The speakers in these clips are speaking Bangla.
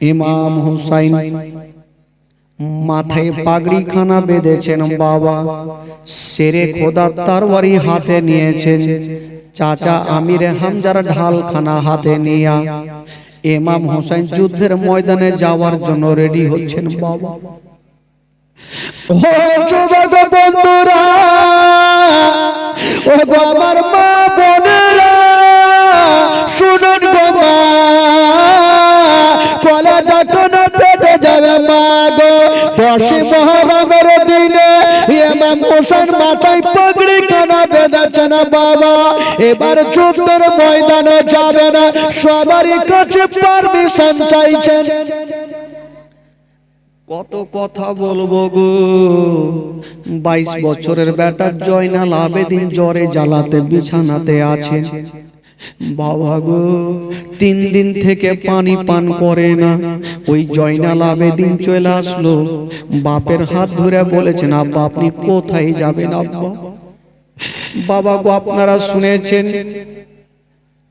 ইমাম হুসাইন মাথায় পাগড়ি খানা বেঁধেছেন বাবা, শেরে খোদা তরবারি হাতে নিয়েছেন, চাচা আমিরে হামজার ঢালখানা হাতে নিয়া ইমাম হুসাইন যুদ্ধের ময়দানে যাওয়ার জন্য রেডি হচ্ছেন বাবা। ও যুবক বন্ধুরা, ও গো আমার মা বোনেরা, শুনুন গো মা, কলা যখন পেটে যাবে মা গো, 10 মুহররমের দিনে ইমাম হুসাইন মাথায় পাগড়ি খানা বেঁধেছেন বাবা। এবার যুদ্ধের ময়দানে যাবে না, সবারই কাছে পারমিশন চাইছেন। কত কথা বলবো গো, 22 বছরের বেটা জয়নাল আবেদিন জ্বরে জ্বালাতে বিছানাতে আছে বাবা গো। 3 দিন থেকে পানি পান করে না। ওই জয়নাল আবেদিন চলে আসলো, বাপের হাত ধরে বলেছেন, আব্বা আপনি কোথায় যাবেন আব্বা? বাবা গো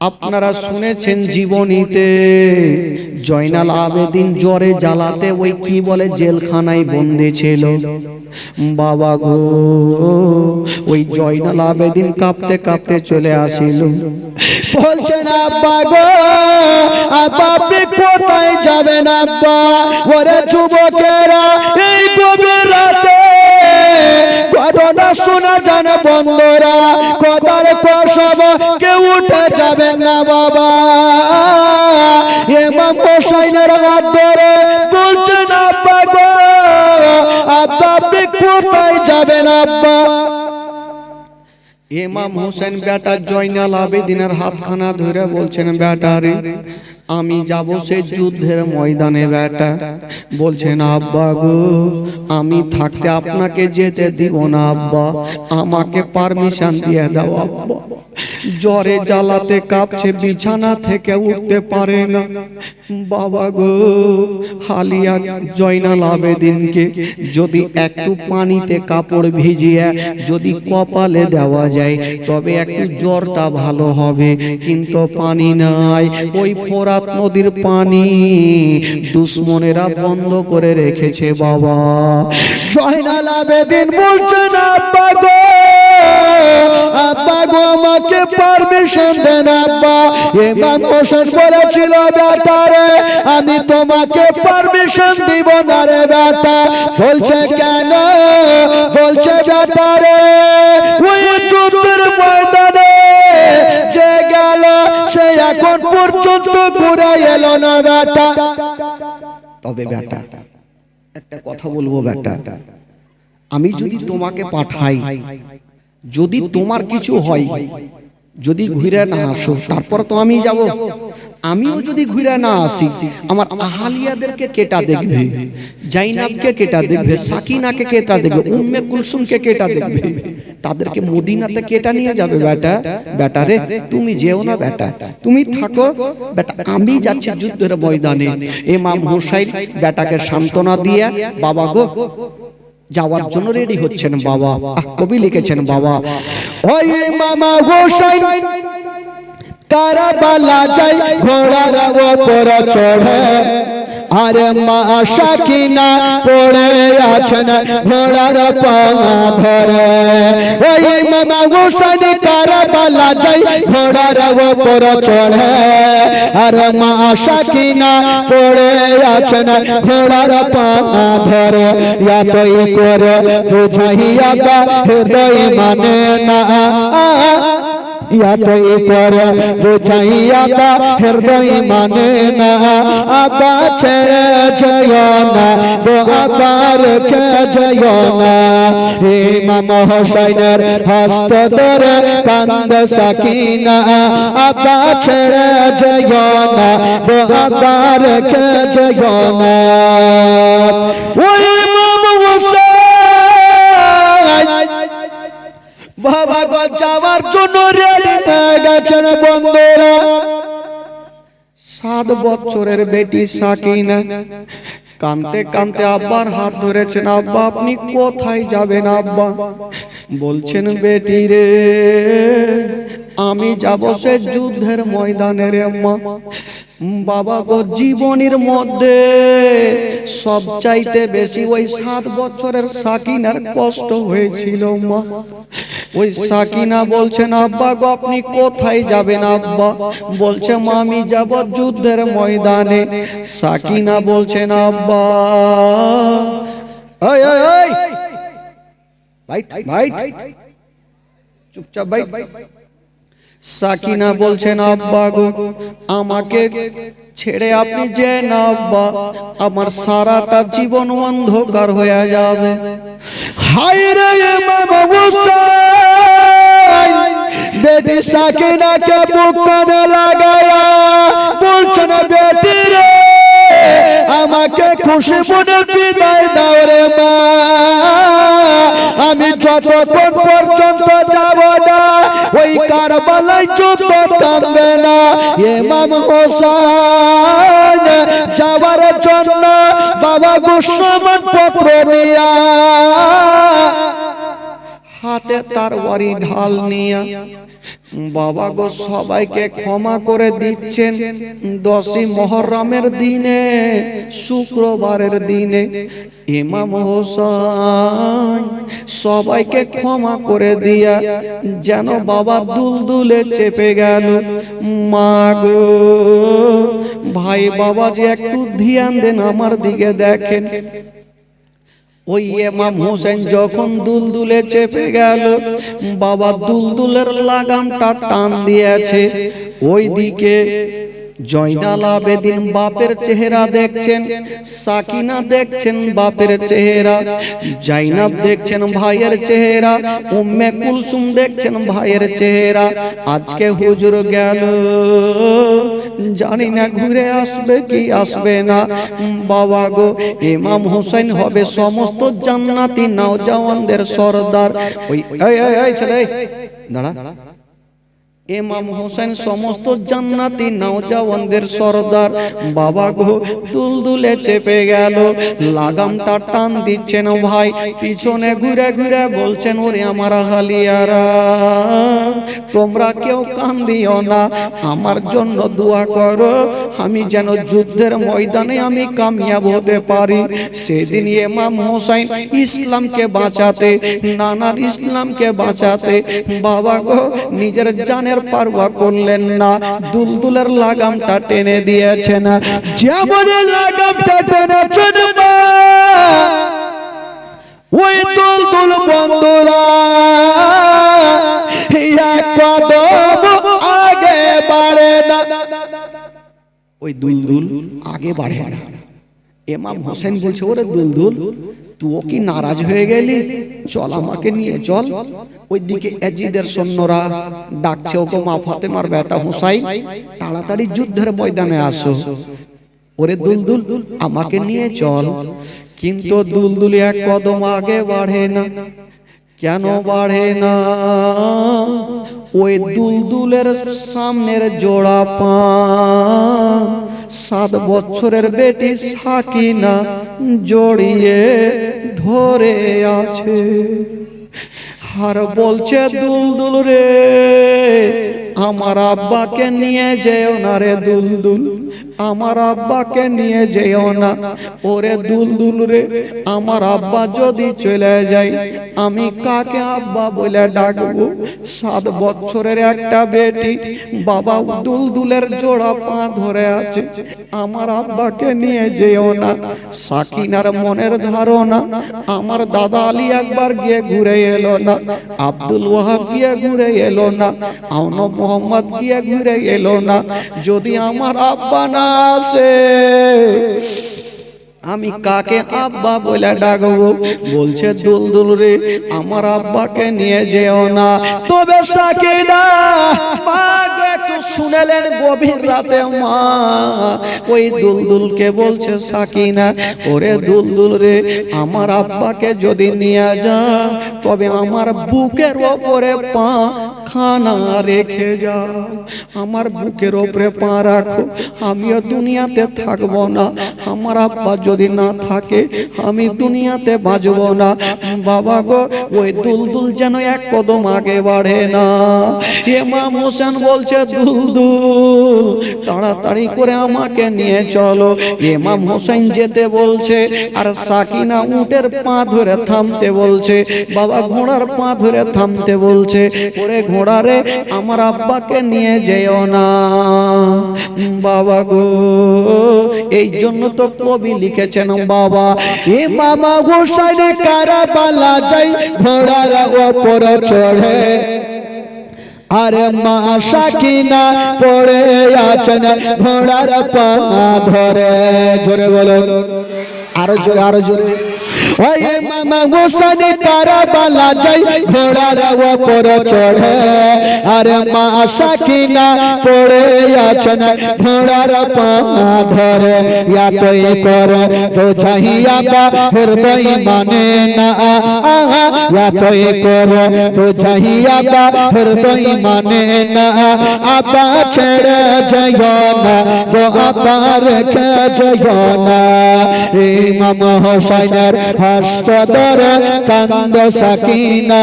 আপনারা শুনেছেন জীবনীতে জয়নাল আবেদিন জ্বরে জ্বালাতে ওই কি বলে জেলখানায় বন্দী ছিল বাবা গো। ওই জয়নাল আবেদিন কাঁপতে কাঁপতে চলে আসিল, বলছেন আব্বা গো, আব্বা আপনি কোথায় যাবেন আব্বা? ওরে যুবকেরা, এই গভীর রাতে ঘটনা শোনা জানা বন্ধুরা, কথার কসম কেউ উঠে যাবেন না বাবা। ইমাম হুসাইনের হাত ধরে বলছেন আব্বা গো, আব্বা আপনি কোথায় যাবেন আব্বা? ইমাম হুসাইন বেটা জয়নাল আবেদিনের হাতখানা ধরে বলছেন, বেটা রে আমি যাব সেই যুদ্ধের ময়দানে। বেটা বলছেন, আব্বা গো আমি থাকতে আপনাকে যেতে দিব না আব্বা, আমাকে পারমিশন দিয়ে দাও আব্বা। জ্বরে জ্বালাতে কাঁপছে, বিছানা থেকে উঠতে পারে না বাবা গো। হালিয়া জয়নাল আবেদিনকে যদি একটু পানিতে কাপড় ভিজিয়ে যদি কপালে দেওয়া যায় তবে একটু জ্বরটা ভালো হবে, কিন্তু পানি নাই। ওই ফোরাত নদীর পানি দুশ্মনেরা বন্ধ করে রেখেছে বাবা। জয়নাল আবেদিন বলছেন, আব্বা গো, আব্বা গো আমাকে পারমিশন দেন আব্বা। ইমাম হুসাইন বলেছিল, বেটা রে আমি তোমাকে পারমিশন দিব না রে বেটা। বলছে কেন? বলছে বেটা রে ওই যুদ্ধের ময়দানে যে গেল সে এখন পর্যন্ত ঘুরে এলো না বেটা। তবে বেটা একটা কথা বলবো বেটা, আমি যদি তোমাকে পাঠাই, যদি তোমার কিছু হয়, যদি ঘুরে না আসো, তারপর তো আমি যাব। আমিও যদি ঘুরে না আসি, আমার আহালিয়াদেরকে কেটা দেখবে, জাইনাবকে কেটা দেখবে, সাকিনাকে কেটা দেখবে, উম্মে কুলসুমকে কেটা দেখবে, তাদেরকে মদিনাতে কেটা নিয়ে যাবে বেটা। বেটা রে তুমি যেও না বেটা, তুমি থাকো বেটা, আমি যাচ্ছি যুদ্ধের ময়দানে। ইমাম হুসাইন বেটাকে সান্ত্বনা দিয়ে বাবা গো যাওয়ার জন্য রেডি হচ্ছেন বাবা। কবি লিখেছেন বাবা, ওই ইমাম হুসাইন কারবালা যাই ঘোড়ার উপর চড়ে, আরে মা সাকিনা পড়ে আছেন ঘোড়ার পা ধরে। ওই ইমাম হুসাইন কারবালা যাই ঘোড়ার উপর চড়ে, আরে মা সাকিনা পড়ে আছেন ঘোড়ার পা ধরে। এতই করে বুঝাইয়া হৃদয় মানে না, এতই করে বুঝাইয়া হৃদয় মানে না। আব্বা ছেড়ে যায় না গো, আব্বা রেখে যায় না। ইমাম হুসাইনের হস্ত ধরে কান্দে সাকিনা, আব্বা ছেড়ে যায় না গো, আব্বা রেখে যায় না। ওই ইমাম হুসাইন বাবা গো যাওয়ার জন্য রেডি হয়ে গেছেন বন্ধুরা। 7 বছরের বেটি সাকিনা কাঁদতে কাঁদতে আব্বার হাত ধরেছেন, আব্বা আপনি কোথায় যাবেন আব্বা? বলছেন, বেটি রে আমি যাব সে যুদ্ধের ময়দানে রে মা। বাবা গো, জীবনের মধ্যে সবচাইতে বেশি ওই 7 বছরের সাকিনার কষ্ট হয়েছিল মা। ওই সাকিনা বলছেন, আব্বা গো আপনি কোথায় যাবেন আব্বা? বলছে মা আমি যাব যুদ্ধের ময়দানে। সাকিনা বলছেন, আব্বা ওই ওই ওই ভাই ভাই চুপচাপ ভাই। সাকিনা বলছেন, আব্বা গো আমাকে ছেড়ে আপনি যে না আব্বা, আমার সারাটা জীবন অন্ধকার হয়ে যাবে। হায় রে ইমাম হুসাইন, বেটি সাকিনাকে বুক কানে লাগায়া বলছেন, বেটি রে আমাকে খুশি মনে বিদায় দাও রে মা। আমি যতক্ষণ পর্যন্ত যাব না ওই কারবালায় যুদ্ধ থামবে না। ইমাম হোসেন যাওয়ার জন্য বাবা গোসমান পত্র নিয়া হাতে তরবারি ঢাল নিয়া বাবা গো সবাইকে ক্ষমা করে দিচ্ছেন। 10ই মুহররমের দিনে, শুক্রবারের দিনে ইমাম হোসেন সবাইকে ক্ষমা করে দিয়া যেন বাবা দুলদুলে চেপে গেল। মা গো ভাই বাবা যে একটু ধ্যান দেন, আমার দিকে দেখেন। ওই ইমাম হোসেন যখন দুলদুলে চেপে গেল, বাবা দুলদুলের লাগামটা টান দিয়েছে। ওই দিকে জয়নাল আবেদিন বাপের চেহারা দেখছেন, সাকিনা দেখছেন বাপের চেহারা, জাইনাব দেখছেন ভাইয়ের চেহারা, উম্মে কুলসুম দেখছেন ভাইয়ের চেহারা। আজকে হুজুর গেল, জানি না ঘুরে আসবে কি আসবে না। বাবা গো ইমাম হোসেন হবে সমস্ত জান্নাতি নওজওয়ানদের সরদার। ওই এই ছেলে দাঁড়া। ইমাম হোসেন সমস্ত জান্নাতি নওজওয়ানদের সরদার। বাবা গো দুলদুলে চেপে গেল, লাগামটা টান দিচ্ছেন ভাই, পিছনে ঘুরে ঘুরে বলছেন, ওরে আমার হালিয়ারা তোমরা কেউ কান্দিও না, আমার জন্য দোয়া করো, আমি যেন যুদ্ধের ময়দানে আমি কামিয়াব হতে পারি। সেদিন ইমাম হোসেন ইসলামকে বাঁচাতে, নানার ইসলামকে বাঁচাতে বাবা গো নিজের জানের পারওয়া করলেন না, দুলদুলের লাগামটা টেনে দিয়েছেন। যেমন লাগামটা টেনেছেন মা, ওই দুলদুল বন্ধুরা এক কদম আগে বাড়ে না। ওই দুলদুল আগে বাড়ে না। ইমাম হোসেন বলছে, ওরে দুলদুল তুই কি নারাজ হয়ে গেলি? চল আমাকে নিয়ে চল। ওইদিকে ইয়াজিদের সৈন্যরা ডাকছে, ওগো মা ফাতেমার বেটা হোসাইন তাড়াতাড়ি যুদ্ধের ময়দানে আসো। ওরে দুলদুল আমাকে নিয়ে চল। কিন্তু দুলদুল এক কদম আগে বাড়ে না। কেন বাড়ে না? ওই দুলদুলের সামনের জোড়া পা 7 বছরের বেটি সাকিনা জড়িয়ে ধরে আছে। আর বলছে, দুলদুল রে আমার আব্বাকে নিয়ে যেও না রে দুলদুল, আমার আব্বাকে নিয়ে যেও না। ওরে দুলদুল রে আমার আব্বা যদি চলে যায় আমি কাকে আব্বা বলে ডাকবো? 7 বছরের একটা বেটি বাবা দুলদুলের জোড়া পা ধরে আছে, আমার আব্বাকে নিয়ে যেও না। সাকিনার মনের ধারণা, আমার দাদা আলী একবার গিয়ে ঘুরে এলো না, আব্দুল ওয়াহাব গিয়ে ঘুরে এলো না, আউনো মোহাম্মদ গিয়ে ঘুরে এলো না। যদি আমার আব্বা না আসে আমি কাকে আব্বা বলে ডাকবো? বলছে, দুলদুল রে আমার আব্বাকে নিয়ে যেও না। তবে সাকিনা মা একটু শুনেলেন গভীর রাতে মা ওই দুলদুলকে বলছে, সাকিনা ওরে দুলদুল রে আমার আব্বাকে যদি নিয়ে যা তবে আমার বুকের ওপরে পা খানা রেখে যাও, আমার বুকের ওপরে পা রাখো, আমিও দুনিয়াতে থাকবো না। আমার আব্বা যদি না থাকে আমি দুনিয়াতে বাঁচবো না। বাবা গো, ওই দুলদুল যেন এক কদম আগে বাড়ে না। ইমাম হোসেন বলছে, দুলদুল তাড়াতাড়ি করে আমাকে নিয়ে চলো। ইমাম হোসেন যেতে বলছে, আর সাকিনা উটের পা ধরে থামতে বলছে, বাবা ঘোড়ার পা ধরে থামতে বলছে। ওরে ঘোড়া রে, আমার আব্বাকে নিয়ে যেও না। বাবা গো, এই জন্য তো কবি লিখেছেন, বাবা ইমাম হোসেন কারবালা যাই ঘোড়ার উপর চড়ে, আরে মা সাকিনা পড়ে আছেন ঘোড়ার পা ধরে। জোরে বলো, আরো জোরে, আরো জোরে। ওই ইমাম হোসেন কারবালা যাই ঘোড়ার উপর চড়ে, আরে মা সাকিনা পড়ে আছেন ঘোড়ার পা ধরে। ইয়াতই করে তো চাহিয়া বা হৃদয় মানে না, ইয়াতই করে তো চাহিয়া বা হৃদয় মানে না। আবা ছেড়ে যাইও না গো, আবা রেখে যাইও না। ইমাম হোসেনের হস্ত ধরে কান্দ সাকিনা,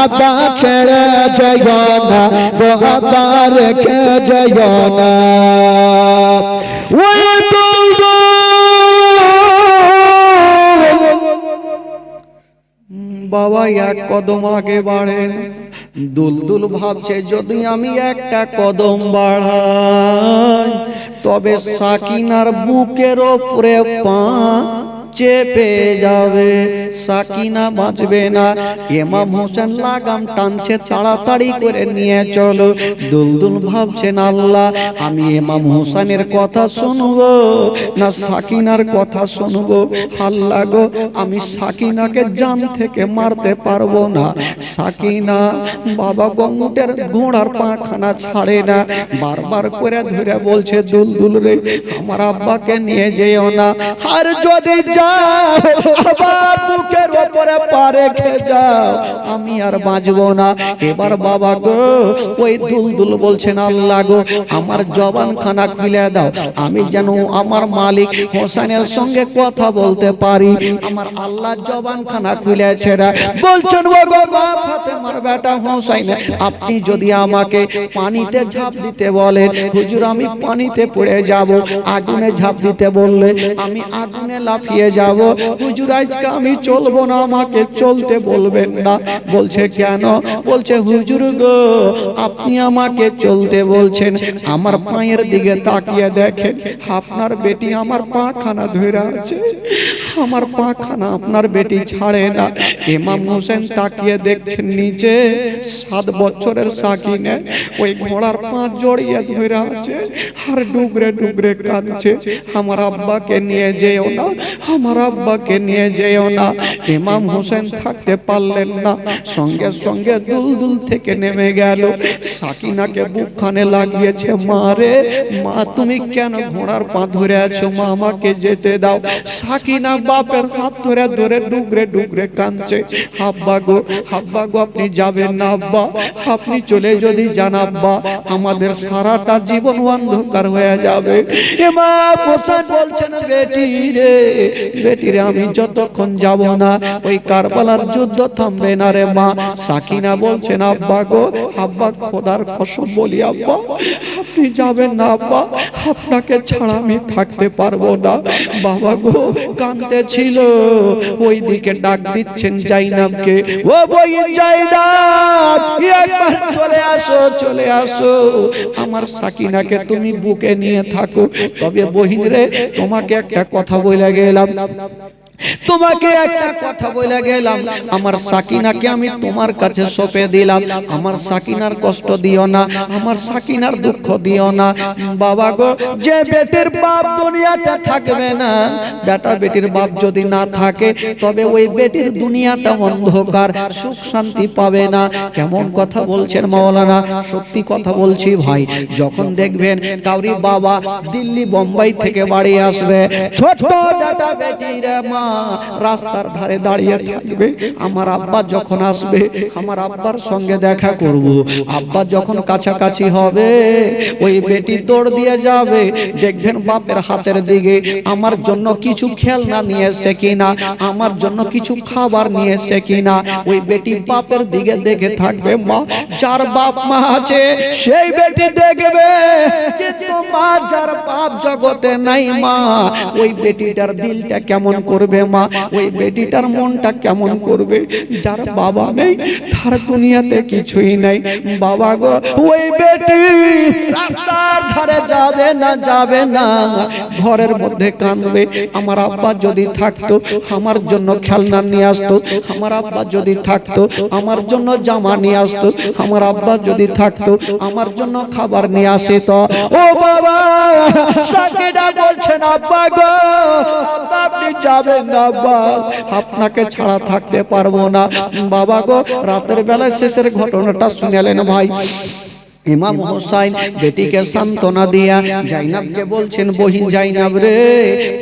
আবা ছেড়ে যাইও না গো, আবা রেখে যাইও না। ওই বাবা এক কদম আগে বাড়েন। দুলদুল ভাবছে, যদি আমি একটা কদম বাড়াই তবে সাকিনার বুকের ওপরে পা চেপে যাবে, সাকিনা বাঁচবে না। ইমাম হোসেন লাগাম টানছে, তাড়াতাড়ি করে নিয়ে চলো। দুলদুল ভাবছেন, আল্লাহ আমি ইমাম হোসেনের কথা শুনবো না সাকিনার কথা শুনবো? আল্লাহ গো, আমি সাকিনাকে জান থেকে মারতে পারবো না। সাকিনা বাবা গঙ্গুটের ঘোড়ার পাখানা ছাড়ে না, বারবার করে ধরে বলছে, দুলদুল রে, আমার আব্বাকে নিয়ে যেও না। আর যদি আবার বুকের উপরে পা রেখে যাও, আমি আর বাঁচবো না। এবার বাবা গো, ওই দুলদুল বলছেন, আল্লাহ গো, আমার জবানখানা খুলে দাও, আমি যেন আমার মালিক হোসেনের সঙ্গে কথা বলতে পারি। আমার আল্লাহ জবানখানা খুলেছে। বলছেন, ও গো ফাতেমার বেটা হোসেন, আপনি যদি আমাকে পানিতে ঝাঁপ দিতে বলেন, হুজুর আমি পানিতে পড়ে যাব। আগুনে ঝাঁপ দিতে বললে আমি আগুনে লাফিয়ে যাব। হুজুর আজকে আমি চলবো না, আমাকে চলতে বলবেন না। বলছে কেন? বলছে, হুজুর গো, আপনি আমাকে চলতে বলছেন, আমার পায়ের দিকে তাকিয়ে দেখেন, আপনার বেটি আমার পাখানা ধরে আছে, আমার পাখানা আপনার বেটি ছাড়ে না। ইমাম হোসেন তাকিয়ে দেখছেন নিচে 7 বছরের সাকিনা ওই ঘোড়ার পা জড়িয়ে ধরে আছে, আর ডুগরে ডুগরে কাঁদছে, আমার আব্বাকে নিয়ে যেও না, আমার আব্বাকে নিয়ে যেও না। ইমাম হোসেন থাকতে পারলেন না, সঙ্গে সঙ্গে দুলদুল থেকে নেমে গেল, সাকিনাকে বুকখানে লাগিয়েছে। মা রে, মা তুমি কেন ঘোড়ার পা ধরে আছো? মা আমাকে যেতে দাও। সাকিনা বাপের হাত ধরে ধরে ডুগরে ডুগরে কাঁদছে। আব্বা গো, আব্বা গো, আপনি যাবেন না আব্বা, আপনি চলে যদি যান আব্বা, আমাদের সারাটা জীবন অন্ধকার হয়ে যাবে। ইমাম হোসেন বলছেন, বেটি রে, বেটি রে, আমি যতক্ষণ যাব না ওই কারবালার যুদ্ধ থামবে না রে মা। সাকিনা বলছেন, আব্বা গো, আব্বা খোদার কসম বলি আব্বা, আপনি যাবেন না আব্বা, আপনাকে ছাড়া আমি থাকতে পারবো না। বাবা গো কাঁদতে ছিল, ওই দিকে ডাক দিচ্ছেন জাইনাবকে, ও বই জাইনাব, একবার চলে আসো, চলে আসো, আমার সাকিনাকে তুমি বুকে নিয়ে থাকো। তবে বহিন রে, তোমাকে একটা কথা বলে গেলাম, তোমাকে একটা কথা বলে গেলাম, আমার সাকিনাকে আমি তোমার কাছে সঁপে দিলাম, আমার সাকিনার কষ্ট দিও না, আমার সাকিনার দুঃখ দিও না। বাবা গো, যে বেটির বাপ দুনিয়াতে থাকবে না, বেটা বেটির বাপ যদি না থাকে, তবে ওই বেটির দুনিয়াটা অন্ধকার, সুখ শান্তি পাবে না। কেমন কথা বলছেন মাওলানা? সত্যি কথা বলছি ভাই। যখন দেখবেন কাউরি বাবা দিল্লি বোম্বাই থেকে বাড়ি আসবে, ছোট বেটা বেটির মা রাস্তার ধারে দাঁড়িয়ে থাকবে, আমার আব্বা যখন আসবে আমার আব্বার সঙ্গে দেখা করব। আব্বা যখন কাছাকাছি হবে ওই বেটি দৌড় দিয়ে যাবে, দেখবেন বাপের হাতের দিকে আমার জন্য কিছু খেলনা নিয়ে এসে কিনা, আমার জন্য কিছু খাবার নিয়ে এসে কিনা। ওই বেটি বাপের দিকে দেখে থাকবে। মা যার বাপ মা আছে সেই বেটি দেখবে, কিন্তু মা যার বাপ জগতে নাই মা, ওই বেটিটার দিলটা কেমন করবে মা, ওই বেটিটার মনটা কেমন করবে। যার বাবা নেই তার দুনিয়াতে কিছুই নাই বাবা গো। ওই বেটি রাস্তার ধারে যাবে না, যাবে না, ঘরের মধ্যে কাঁদবে। আমার আব্বা যদি থাকতো আমার জন্য খেলনা নিয়ে আসতো, আমার আব্বা যদি থাকতো আমার জন্য জামা নিয়ে আসতো, আমার আব্বা যদি থাকতো আমার জন্য খাবার নিয়ে আসতো। ও বাবা সাকিনা বলছেন আব্বা গো আপনি যাবেন না আব্বা, আপনাকে ছাড়া থাকতে পারবো না বাবা গো। রাতের বেলায় শেষের ঘটনাটা শুনেলেন ভাই। ইমাম হোসাইন বেটিকে সান্ত্বনা দিয়া জাইনাবকে বলছেন, বহিন জাইনাব রে,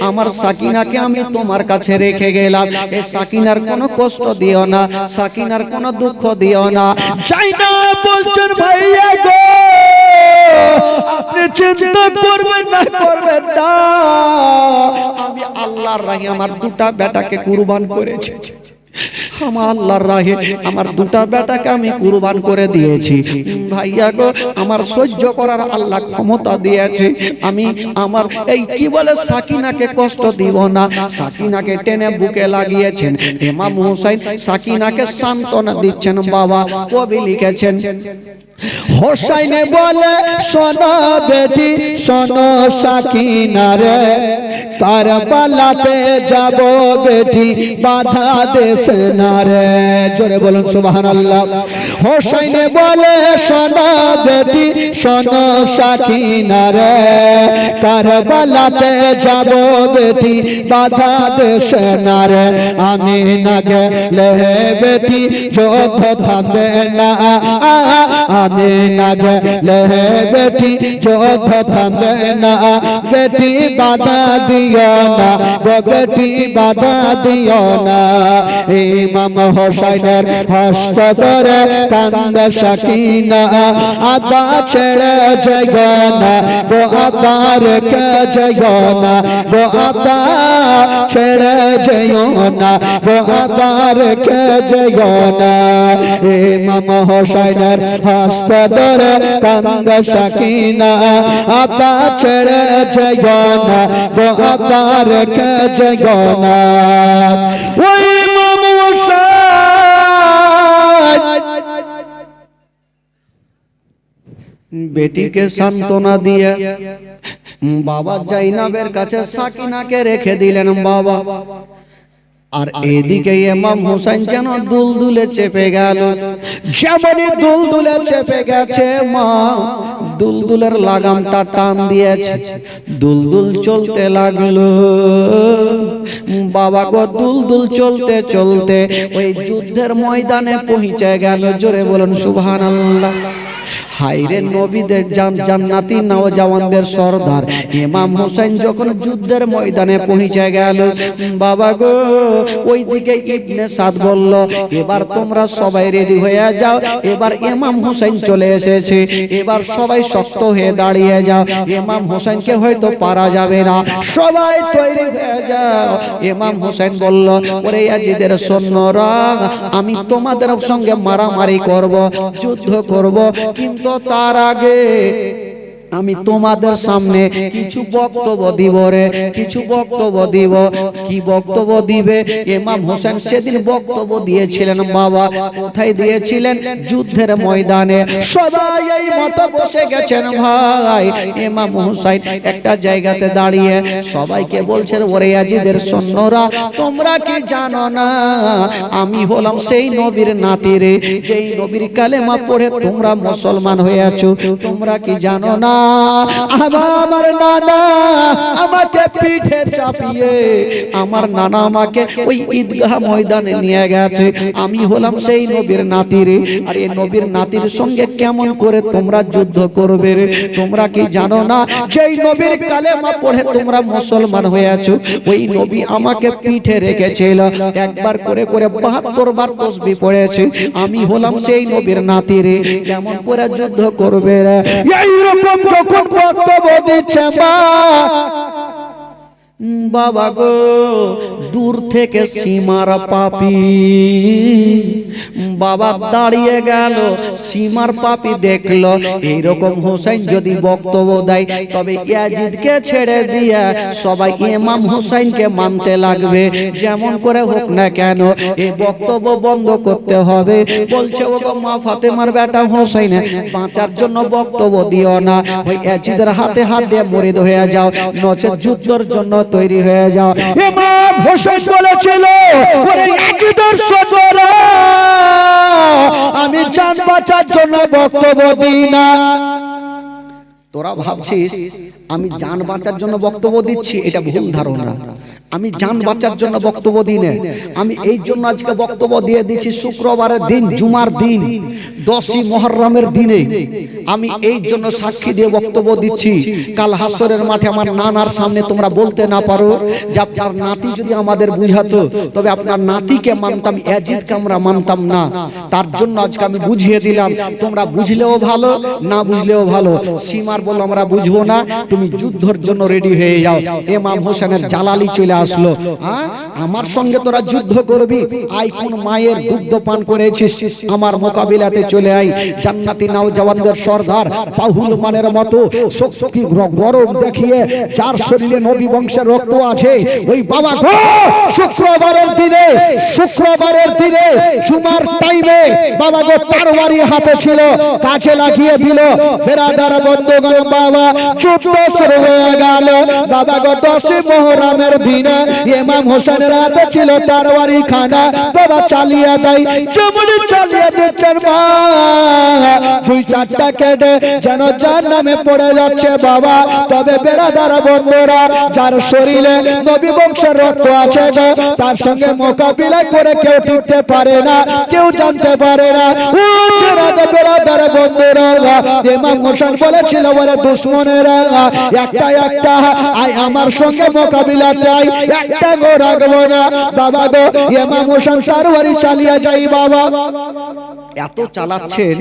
আমার সাকিনাকে আমি তোমার কাছে রেখে গেলাম, এই সাকিনার কোনো কষ্ট দিও না, সাকিনার কোনো দুঃখ দিও না। জাইনাব বলছেন ভাইয়া গো আপনি চিন্তা করবেন না, করবেন না, আমি আল্লাহর রাহে আমার দুটা বেটাকে কুরবান করেছি, আমার আল্লাহর রাহে আমার দুটা বেটাকে আমি কুরবান করে দিয়েছি ভাইয়া গো। আমার সহ্য করার আল্লাহ ক্ষমতা দিয়েছে, আমি আমার এই কি বলে সাকিনাকে কষ্ট দিব না। সাকিনাকে টেনে বুকে লাগিয়েছেন ইমাম হোসেন, সাকিনাকে সান্ত্বনা দিচ্ছেন। বাবা কবি লিখেছেন, হোসাইনে বলে শোনো বেটি শোনো সাকিনা রে, কারবালাতে যাব বেটি বাধা দেশ না রে। জোরে বলুন সুবহানাল্লাহ। হোসাইনে বলে শোনো বেটি শোনো সাকিনা রে, কারবালাতে যাব বেটি বাধা দেশ না রে। আমি না গেলে বেটি যুদ্ধ থামবে না, আমি না গেলে বেটি যুদ্ধ থামবে না। বেটি বাধা দিও না গো, বেটি বাধা দিও না। ইমাম হোসাইনের হস্ত ধরে কান্দে সাকিনা, আব্বা ছেড়ে যাইও না গো, আব্বা রেখে যাইও না গো, আব্বা ছেড়ে যাইও না গো, আব্বা রেখে যাইও না। ইমাম হোসাইনের হস্ত ধরে কান্দে সাকিনা, আব্বা ছেড়ে যাইও না গো, আব্বা রেখে যাইও না। ওই ইমাম হোসাইন বেটিকে সান্ত্বনা দিয়ে বাবা জাইনাবের কাছে সাকিনাকে রেখে দিলেন বাবা। আর এদিকে ইমাম হোসেন যেন দুলদুলে চেপে গেল, যেমনই দুলদুলে চেপে গেছে মা দুলদুলের লাগামটা টান দিয়েছে, দুলদুল চলতে লাগলো। বাবা গো দুলদুল চলতে চলতে ওই যুদ্ধের ময়দানে পৌঁছে গেল। জোরে বলুন সুবহানাল্লাহ। হায়রে নবীদের জান্নাতি নওজওয়ানদের সরদার ইমাম হোসেন যখন যুদ্ধের ময়দানে পৌঁছে গেল, বাবা গো ওইদিকে ইবনে সাদ বলল, এবার তোমরা সবাই রেডি হয়ে যাও, এবার ইমাম হোসেন চলে এসেছে, এবার সবাই শক্ত হয়ে দাঁড়িয়ে যাও, ইমাম হোসেনকে হয়তো পারা যাবে না, সবাই তৈরি হয়ে যাও। ইমাম হোসেন বলল, ওরে ইয়াজিদের সৈন্যরা, আমি তোমাদের সঙ্গে মারামারি করব, যুদ্ধ করব, কিন্তু তার আগে আমি তোমাদের সামনে কিছু বক্তব্য দিব রে, কিছু বক্তব্য দিব। কি বক্তব্য দিবে? ইমাম হোসেন সেদিন বক্তব্য দিয়েছিলেন বাবা, কোথায় দিয়েছিলেন? যুদ্ধের ময়দানে। সবাই এই মতো বসে গেছেন ভাই। ইমাম হোসেন একটা জায়গাতে দাঁড়িয়ে সবাইকে বলছেন, ওরে ইয়াজিদের সৈন্যরা, তোমরা কি জানো না আমি হলাম সেই নবীর নাতি রে, যেই নবীর কালেমা পড়ে তোমরা মুসলমান হয়েছো? তোমরা কি জানো না আমার নানা আমাকে পিঠে চাপিয়ে আমার নানা আমাকে ওই ঈদগাহ ময়দানে নিয়ে গেছে। আমি হলাম সেই নবীর নাতি রে। আর এই নবীর নাতির সঙ্গে কেমন করে তোমরা যুদ্ধ করবে রে? তোমরা কি জানো না যেই নবীর কালেমা পড়ে তোমরা মুসলমান হয়েছো, ওই নবী আমাকে পিঠে রেখেছিল, একবার করে করে 72 বার তাসবিহ পড়েছে। আমি হলাম সেই নবীর নাতি রে, কেমন করে যুদ্ধ করবে রে? এই রকম যখন বক্তব্য দিচ্ছে বাবা গো, দূর থেকে সীমার পাপী বাবা দাঁড়িয়ে গেল। সীমার পাপী দেখলো এইরকম হোসেন যদি বক্তব্য দেয় তবে ইয়াজিদকে ছেড়ে দিয়ে সবাই ইমাম হোসেনকে মানতে লাগবে। যেমন করে হোক না কেন এই বক্তব্য বন্ধ করতে হবে। বলছে ও গো মা ফাতেমার বেটা হোসেন, বাঁচার জন্য বক্তব্য দিও না, ওই ইয়াজিদের হাতে হাত দিয়ে মুরিদ হয়ে যাও, নচেত যুদ্ধের জন্য তৈরি হয়ে যাও। ইমাম হোসেন বলেছিল ওরে ইয়াজিদের সজরা, আমি জান বাঁচার জন্য বক্তব্য দিই না। তোরা ভাবছিস আমি জান বাঁচার জন্য বক্তব্য দিচ্ছি, এটা ভুল ধারণা। আমি জান বাঁচার জন্য বক্তব্য দিই না, আমি এই জন্য আজকে বক্তব্য দিয়ে দিচ্ছি শুক্রবারের দিন, জুমার দিন, 10ই মুহররমের দিনে আমি এই জন্য সাক্ষী দিয়ে বক্তব্য দিচ্ছি। কাল হাসরের মাঠে আমার নানার সামনে তোমরা বলতে না পারো যে আপনার নাতি যদি আমাদের বুঝাতো তবে আপনার নাতিকে মানতাম, ইয়াজিদকে আমরা মানতাম না। তার জন্য আজকে আমি বুঝিয়ে দিলাম, তোমরা বুঝলেও ভালো, না বুঝলেও ভালো। সীমার বলল আমরা বুঝবো না, তুমি যুদ্ধের জন্য রেডি হয়ে যাও। ইমাম হোসেনের জালালি চলে আসলো, আমার সঙ্গে তোরা যুদ্ধ করবি? আই কোন মায়ের দুগ্ধ পান করেছিস, আমার মোকাবিলাতে চলে আই। জান্নাতি নওজওয়ানদের সর্দার পাহুল মানের মতো শক্তি গরম দেখিয়ে যার শরীরে নবী বংশের রক্ত আছে, ওই বাবা গো শুক্রবারের দিনে জুমার টাইমে বাবা গো তরবারি হাতে ছিল, কাছে লাগিয়ে দিল। বেরাদার বন্ধুগণ বাবা যুদ্ধ শুরু হয়ে গেল। বাবা গো 10ই মুহররমের দিনে ইমাম হোসেনের হাতে ছিল তরবারি খানা, বাবা চালিয়ে দেয়। যেমন চালিয়ে দিচ্ছেন মা, 2-4টা কেটে যেন জাহান্নামে পড়ে যাচ্ছে বাবা। তবে বেরাদার বন্ধুরা, যার শরীরে নবী বংশের রক্ত আছে গো, তার সঙ্গে মোকাবিলা করে কেউ টিকতে পারে না, কেউ জানতে পারে না। ও বেরাদার বন্ধুরা, ইমাম হোসেন বলেছিল ওরে দুশমনেরা, একটা আই আমার সঙ্গে মোকাবিলাতে আই, একটা গো রাখবো না। বাবা গো ইমাম হোসেন তরবারি চালিয়ে যাই বাবা। এত চালাচ্ছেন,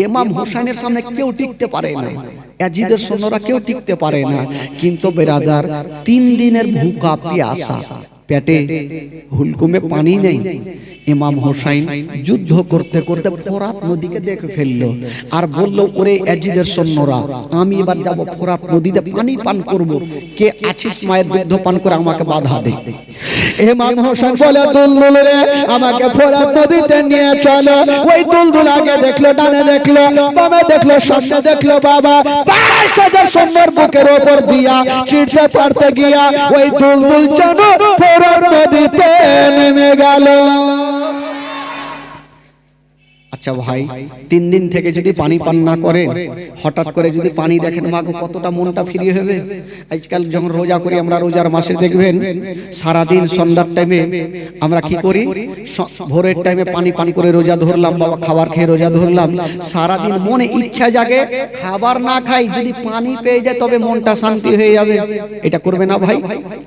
ইমাম হোসেনের সামনে কেউ টিকতে পারে না, ইয়াজিদের সৈন্যরা কেউ টিকতে পারে না। কিন্তু বেরাদার 3 দিনের ভুকা পিয়াসা, পেটে হুলকুমে পানি নেই। ইমাম হোসেন যুদ্ধ করতে করতে ফোরাত নদীকে দেখে ফেললো আর বলল ওরে ইয়াজিদের সৈন্যরা, আমি এবার যাব ফোরাত নদীতে পানি পান করব, কে আছিস মায়ের দুধ পান করে আমাকে বাধা দে। ইমাম হোসেন বলে দুলদুল রে আমাকে ফোরাত নদীতে নিয়ে চলো। ওই দুলদুল আগে দেখলো, ডানে দেখলো, বামে দেখলো, সামনে দেখলো বাবা। 5,000 সৈন্যের বুকের উপর দিয়া চিড়তে পারতে গিয়া ওই দুলদুল যেন ফোরাত নদীতে নেমে গেল। আচ্ছা ভাই, 3 দিন থেকে যদি পানি পান না করে, হঠাৎ করে যদি পানি দেখেন, মাগো কতটা মনটা ফ্রি হবে। আজকাল যখন রোজা করি আমরা, রোজার মাসে দেখবেন সারা দিন সন্ধ্যার টাইমে আমরা কি করি, ভোরের টাইমে পানি পান করে রোজা ধরলাম বাবা, খাবার খেয়ে রোজা ধরলাম। সারা দিন মনে ইচ্ছা জাগে খাবার না খাই, যদি পানি পেয়ে যায় তবে মনটা শান্তি হয়ে যাবে। এটা করবে না ভাই?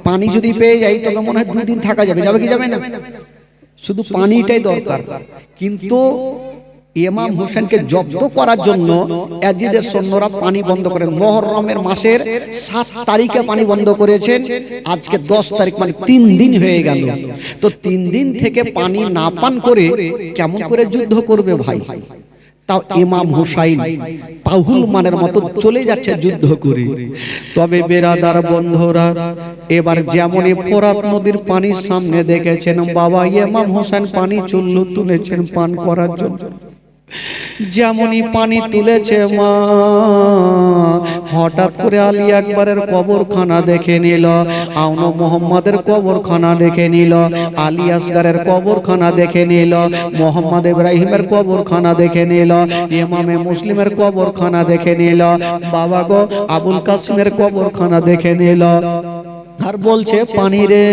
পানি যদি পেয়ে যাই তবে মনে হয় 2 দিন থাকা যাবে, যাবে কি যাবে না? শুধু পানিটাই দরকার। কিন্তু ইমাম হোসেনকে জব্দ করার জন্য ইয়াজিদের সৈন্যরা পানি বন্ধ করেন। মুহররমের মাসের 7 তারিখে পানি বন্ধ করেছেন, আজকে 10 তারিখ, মানে 3 দিন হয়ে গেল। তো 3 দিন থেকে পানি না পান করে কেমন করে যুদ্ধ করবে ভাই? তাও ইমাম হোসেন পাহুল মানের মতো চলে যাচ্ছে যুদ্ধ করে। তবে বেরাদার বন্ধুরা, এবার যেমন ফোরাত নদীর পানির সামনে দেখেছেন বাবা, ইমাম হোসেন পানি চুল্লু তুলেছেন পান করার জন্য। যেমনই পানি তুলেছে মা, হঠাৎ করে আলী আকবরের কবরখানা দেখে নিল, আউন মোহাম্মদের কবরখানা দেখে নিল, আলী আসগারের কবরখানা দেখে নিল, মোহাম্মদ ইব্রাহিমের কবরখানা দেখে নিল, ইমামে মুসলিমের কবরখানা দেখে নিল, বাবা গো আবুল কাসিমের কবরখানা দেখে নিল। আর বলছে পানি রে,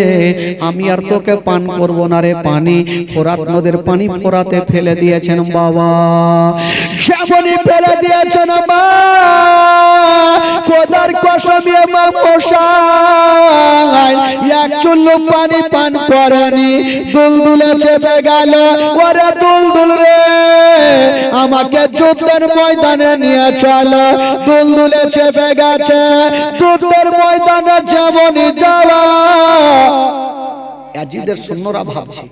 আমি আর তোকে পান করব না রে পানি। ফোরাত নদের পানি ফোরাতে ফেলে দিয়েছেন বাবা, যেমনই ফেলে দিয়েছেন মা, খোদার কসম ইমাম হোসেন এক চুল্লু পানি পান করেনি, দুলদুলে চেপে গেল। ওরে দুলদুল রে, আমাকে যুদ্ধের ময়দানে নিয়ে চলো। দুলদুলে চেপে গেছে, যুদ্ধের ময়দানে যেমনই যাওয়া। ইয়াজিদের সৈন্যরা ভাবছে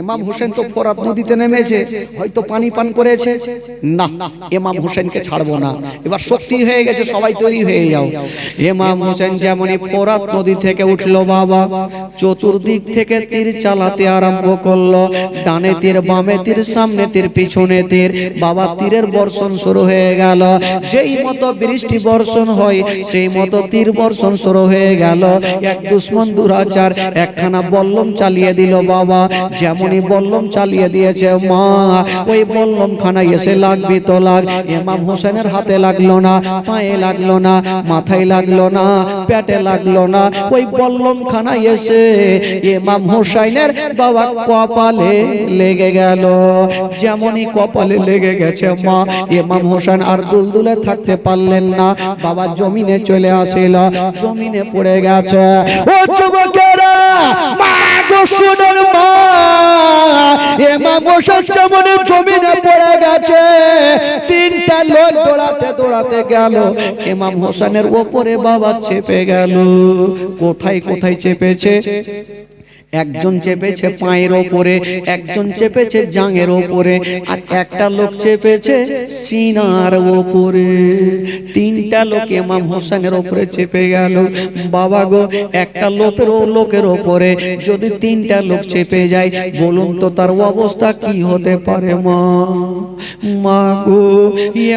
ইমাম হোসেন তো ফোরাত নদীতে নেমেছে, হয়তো পানি পান করেছে, না ইমাম হোসেনকে ছাড়বো না। এবার শক্তি হয়ে গেছে, সবাই তৈরি হয়ে যাও। ইমাম হোসেন যেমনই ফোরাত নদী থেকে উঠলো বাবা, চতুর্দিক থেকে তীর চালাতে আরম্ভ করলো। ডানে তীর, বামে তীর, সামনে তীর, পিছনে তীর। বাবা তীরের বর্ষণ শুরু হয়ে গেল। যেই মতো বৃষ্টি বর্ষণ হয় সেই মতো তীর বর্ষণ শুরু হয়ে গেল। এক দুশ্মন দুরাচার একখানা বল্লম চালিয়ে দিল বাবা। যেমনই বল্লম চালিয়ে দিয়েছে মা, ওই বল্লম খানা এসে লাগবি তো লাগ। ইমাম হোসেনের হাতে লাগলো না, পায়ে লাগলো না, মাথায় লাগলো না, পেটে লাগলো না। ওই বল্লম খানা এসে ইমাম হোসেনের বাবা কপালে লেগে গেল। যেমনই কপালে লেগে গেছে মা, ইমাম হোসেন আর দুলদুলে থাকতে পারলেন না। বাবা জমিনে চলে আসিল, জমিনে পড়ে গেছে। ও যুবকেরা, মা গো শুনুন মা, ইমাম হোসেন যেমনই জমিনে পড়ে গেছে, তিনটা লোক দৌড়াতে দৌড়াতে গেল, ইমাম হোসেনের উপরে বাবা চেপে গেল। কোথায় কোথায় চেপেছে? একজন চেপেছে পায়ের ওপরে, একজন চেপেছে জাঙের ওপরে, আর একটা লোক চেপেছে সিনার ওপরে। তিনটা লোক ইমাম হোসেনের ওপরে চেপে গেল। বাবা গো, একটা লোকের ওপরে যদি তিনটা লোক চেপে যায়, বলুন তো তার অবস্থা কি হতে পারে মা? মা গো,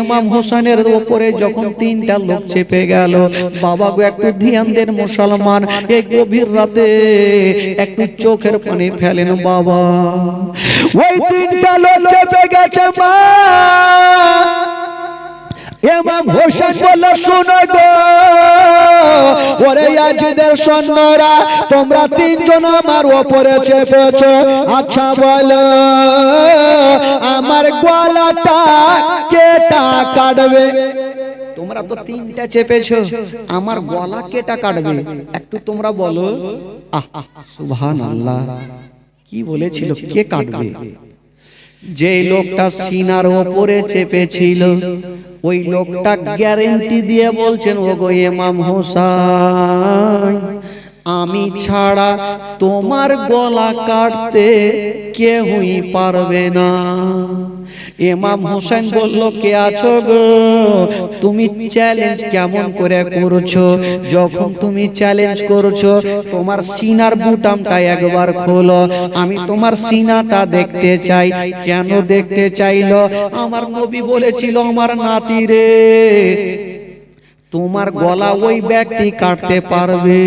ইমাম হোসেনের ওপরে যখন তিনটা লোক চেপে গেল, বাবা গো একটু ধ্যান দেন মুসলমান, এই গভীর রাতে একটু চোখের পানি ফেলেন বাবা। ওই তিনটা লোক চেপে গেছে মা। ইমাম হোসেন বলল, শোনো গো, ওরে ইয়াজিদের সৈন্যরা, তোমরা তিনজন আমার ওপরে চেপেছো। আচ্ছা বলো, আমার গলাটা কেটা কাটবে? তোমরা তো তিনটা চেপেছো, আমার গলা কেটা কাটবে? একটু তোমরা বলো। সুবহানাল্লাহ, কি বলেছিল? কে কাটবে? যে লোকটা সিনার ওপরে চেপেছিল, ওই লোকটা গ্যারান্টি দিয়ে বলছেন, ওগো ইমাম হোসেন, আমি ছাড়া তোমার গলা কাটতে কেউই পারবে না। ইমাম হোসেন বলল, কে আছো গো? তুমি চ্যালেঞ্জ কেমন করে করছো? যখন তুমি চ্যালেঞ্জ করছো, তোমার সিনার বুটামটা একবার খোলো, আমি তোমার সিনাটা দেখতে চাই। কেন দেখতে চাইলো? আমার নবী বলেছিল, আমার নাতি রে, তোমার গলা ওই ব্যক্তি কাটতে পারবে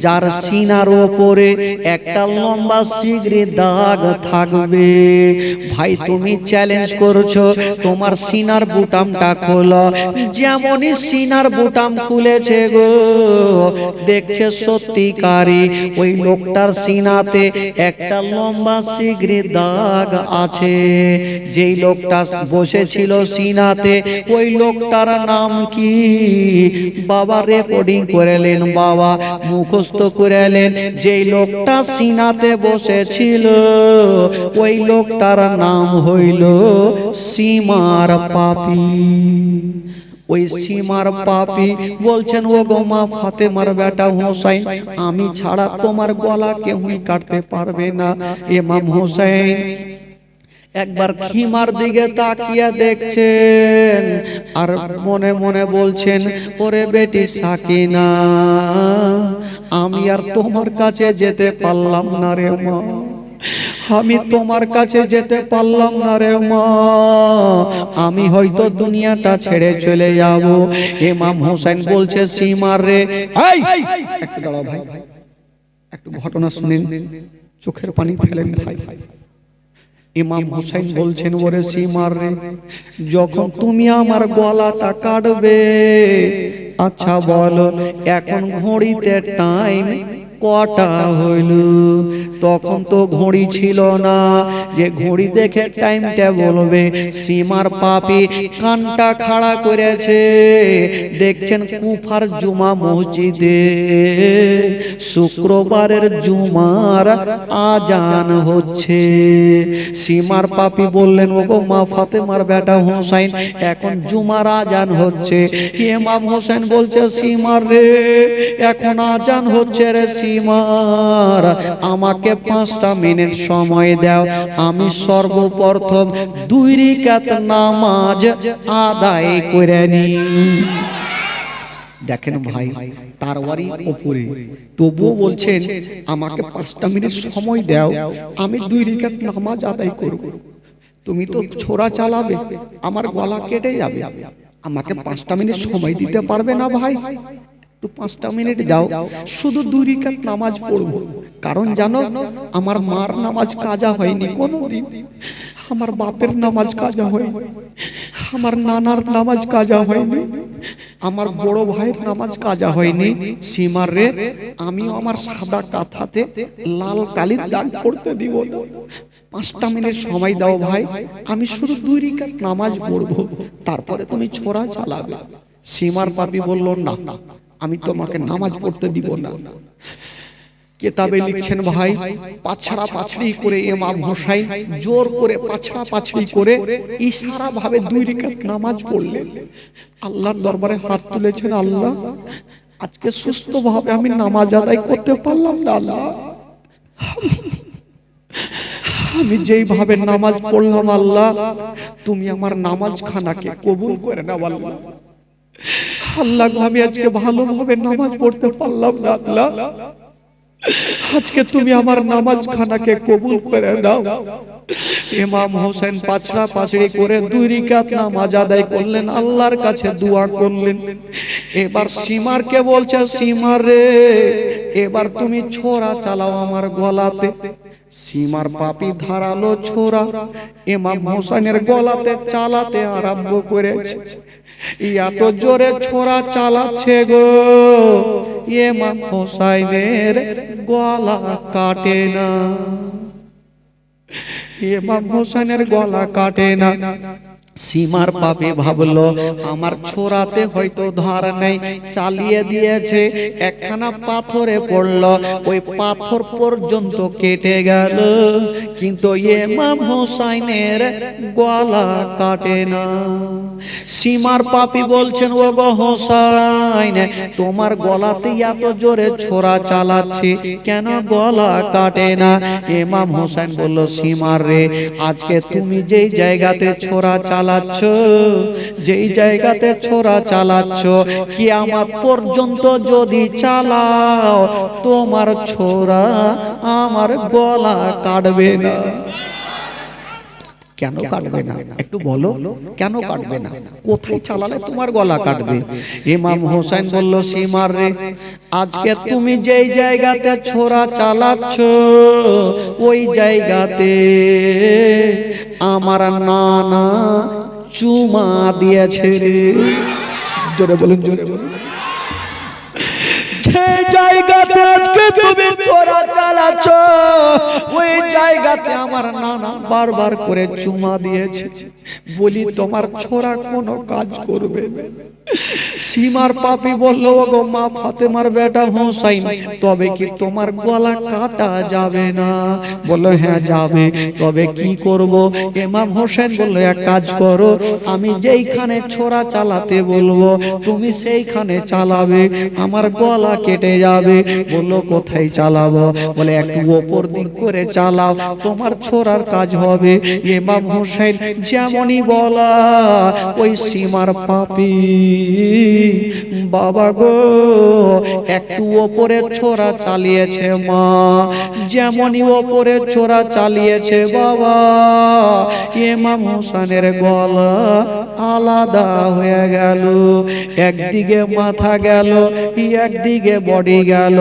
যার সিনার ওপরে একটা লম্বা শিগগির দাগ থাকবে। ভাই তুমি চ্যালেঞ্জ করছো, তোমার সিনার বুটামটা খোলো। যেমনই সিনার বুটাম খুলেছে গো, দেখছে সত্যিকারই ওই লোকটার সিনাতে একটা লম্বা শিগগির দাগ আছে। যেই লোকটা বসেছিল সিনাতে, ওই লোকটার নাম কি? বাবা রেকর্ডিং করেলেন, বাবা মুখস্থ করেলেন। যেই লোকটা সিনাতে বসেছিল, ওই লোকটার নাম হইল সীমার পাপী। ওই সীমার পাপী বলছেন, ও গো মা ফাতেমার বেটা হোসেন, আমি ছাড়া তোমার গলা কেউই কাটতে পারবে না। ইমাম হোসেন একবার খিমার দিকে তাকিয়ে দেখছেন, আর মনে মনে বলছেন, ওরে বেটি সাকিনা, আমি আর তোমার কাছে যেতে পারলাম না রে মা। আমি তোমার কাছে যেতে পারলাম না রে মা, আমি হয়তো দুনিয়াটা ছেড়ে চলে যাব। ইমাম হোসেন বলছে সীমার রে, একটু দাঁড়াও ভাই, একটু ঘটনা শুনেন, চোখের পানি ফেলেন ভাই। ইমাম হোসেন বলছেন ওরে সীমার রে, যখন তুমি আমার গলাটা কাটবে, আচ্ছা বলো এখন ঘড়িতে টাইম কটা হইল? তখন তো ঘড়ি ছিল না যে ঘড়ি দেখে টাইমটা বলবে। সীমার পাপী কানটা খাড়া করেছে, দেখছেন কুফার জুমা মসজিদে শুক্রবারের জুমার আজান হচ্ছে। সীমার পাপী বললেন ওগো মা ফাতেমার বেটা হোসেন, এখন জুমার আজান হচ্ছে। ইমাম হোসেন বলছে সীমার রে, এখন আজান হচ্ছে রে সীমার, আমাকে 5টা মিনিট সময় দাও, আমি সর্বপ্রথম 2 রাকাত নামাজ আদায় করে নিই। দেখেন ভাই তারওয়ারি উপরে, তবুও বলছেন আমাকে 5টা মিনিট সময় দাও, আমি 2 রাকাত নামাজ আদায় করব। তুমি তো ছোরা চালাবে, আমার গলা কেটে যাবে, আমাকে 5টা মিনিট সময় দিতে পারবে না ভাই? একটু 5টা মিনিট দাও, শুধু 2 রাকাত নামাজ পড়ব। কারণ জানো আমার মার নামাজ কাজা হয়নি কোনোদিন, আমার বাপের নামাজ কাজা হয়নি, আমার নানার নামাজ কাজা হয়নি, আমার বড় ভাইয়ের নামাজ কাজা হয়নি। সীমার রে, আমি আমার সাদা কাঁথাতে লাল কালির দাগ পড়তে দিব না। 5টা মিনিট সময় দাও ভাই, আমি শুধু 2 রাকাত নামাজ পড়ব, তারপরে তুমি ছোরা চালাবে। সীমার পাপী বলল না, আমি তোমাকে নামাজ পড়তে দিব না। কিতাবে লিখছেন ভাই, পাছড়া পাছড়ি করে ইমাম হোসেন জোর করে পাছড়া পাছড়ি করে ইশারা ভাবে 2 রাকাত নামাজ পড়লেন। আল্লাহর দরবারে হাত তুলেছেন, আল্লাহ আজকে সুস্থ ভাবে আমি নামাজ আদায় করতে পারলাম না, আল্লাহ আমি যেইভাবে নামাজ পড়লাম আল্লাহ তুমি আমার নামাজ খানাকে কবুল করে নাও। আল্লাহ আল্লাহ আমি আজকে ভালোভাবে নামাজ পড়তে পারলাম না, আল্লাহ আজকে তুমি আমার নামাজ খানাকে কবুল করে নাও। ইমাম হোসেন পাছড়া পাছড়ি করে 2 রাকাত নামাজ আদায় করলেন, আল্লাহর কাছে দোয়া করলেন। এবার সীমারকে বলছে সীমার রে, এবার তুমি ছোরা চালাও আমার গলাতে। সীমার পাপী ধারালো ছোরা ইমাম হোসেনের গলাতে চালাতে আরম্ভ করেছে। এত জোরে ছোরা চালাচ্ছে গো, ইমাম হোসেনের গলা কাটে না, ইমাম হোসেনের গলা কাটে না। সীমার পাপী ভাবলো আমার ছোরাতে হয়তো ধার নেই, চালিয়ে দিয়েছে, একখানা পাথরে পড়লো, ওই পাথর পর্যন্ত কেটে গেল, কিন্তু ইমাম হোসেনের গলা কাটে না। সীমার পাপী বলছেন ওগো হোসেন, তোমার গলাতে এত জোরে ছোরা চালাচ্ছে, কেন গলা কাটে না? ইমাম হোসেন বলল সীমার রে, আজকে তুমি যেই জায়গাতে ছোরা চালাচ্ছ, যেই জায়গাতে ছোরা চালাচ্ছ, কিয়ামত পর্যন্ত যদি চালাও তোমার ছোরা আমার গলা কাটবে না। কেন কাটবে না একটু বলো, কেন কাটবে না? কোথায় চালালে তোমার গলা কাটবে? ইমাম হোসেন বলল সীমার রে, আজকে তুমি যেই জায়গাতে ছোরা চালাচ্ছ ওই জায়গাতে আমার নানা চুমা দিয়েছে রে। জোরে বলুন, জোরে বলুন। যে জায়গাতে আজকে তুমি ছোরা চালাচ্ছ ওই জায়গাতে আমার নানা বারবার করে চুমা দিয়েছে। বলি তোমার ছোরা কোনো কাজ করবে না। সীমার পাপী বলল ওগো মা ফাতেমার বেটা হোসেন, তবে কি তোমার গলা কাটা যাবে না? বলল হ্যাঁ যাবে, তবে কি করব? ইমাম হোসেন বলল এক কাজ করো, আমি যেইখানে ছোরা চালাতে বলবো তুমি সেইখানে চালাবে, আমার গলা কেটে যাবে। বলল কোথায় চালাবো? বলে একটু ওপর দিক করে চালাও, তোমার ছোরার কাজ হবে। ইমাম হোসেন যেমনই বলা ওই সীমার পাপী বাবা গো একটু ওপরে ছোরা চালিয়েছে মা, যেমনই ওপরে ছোরা চালিয়েছে বাবা ইমাম হোসেনের গলা আলাদা হয়ে গেল, একদিকে মাথা গেল একদিকে বডি গেল।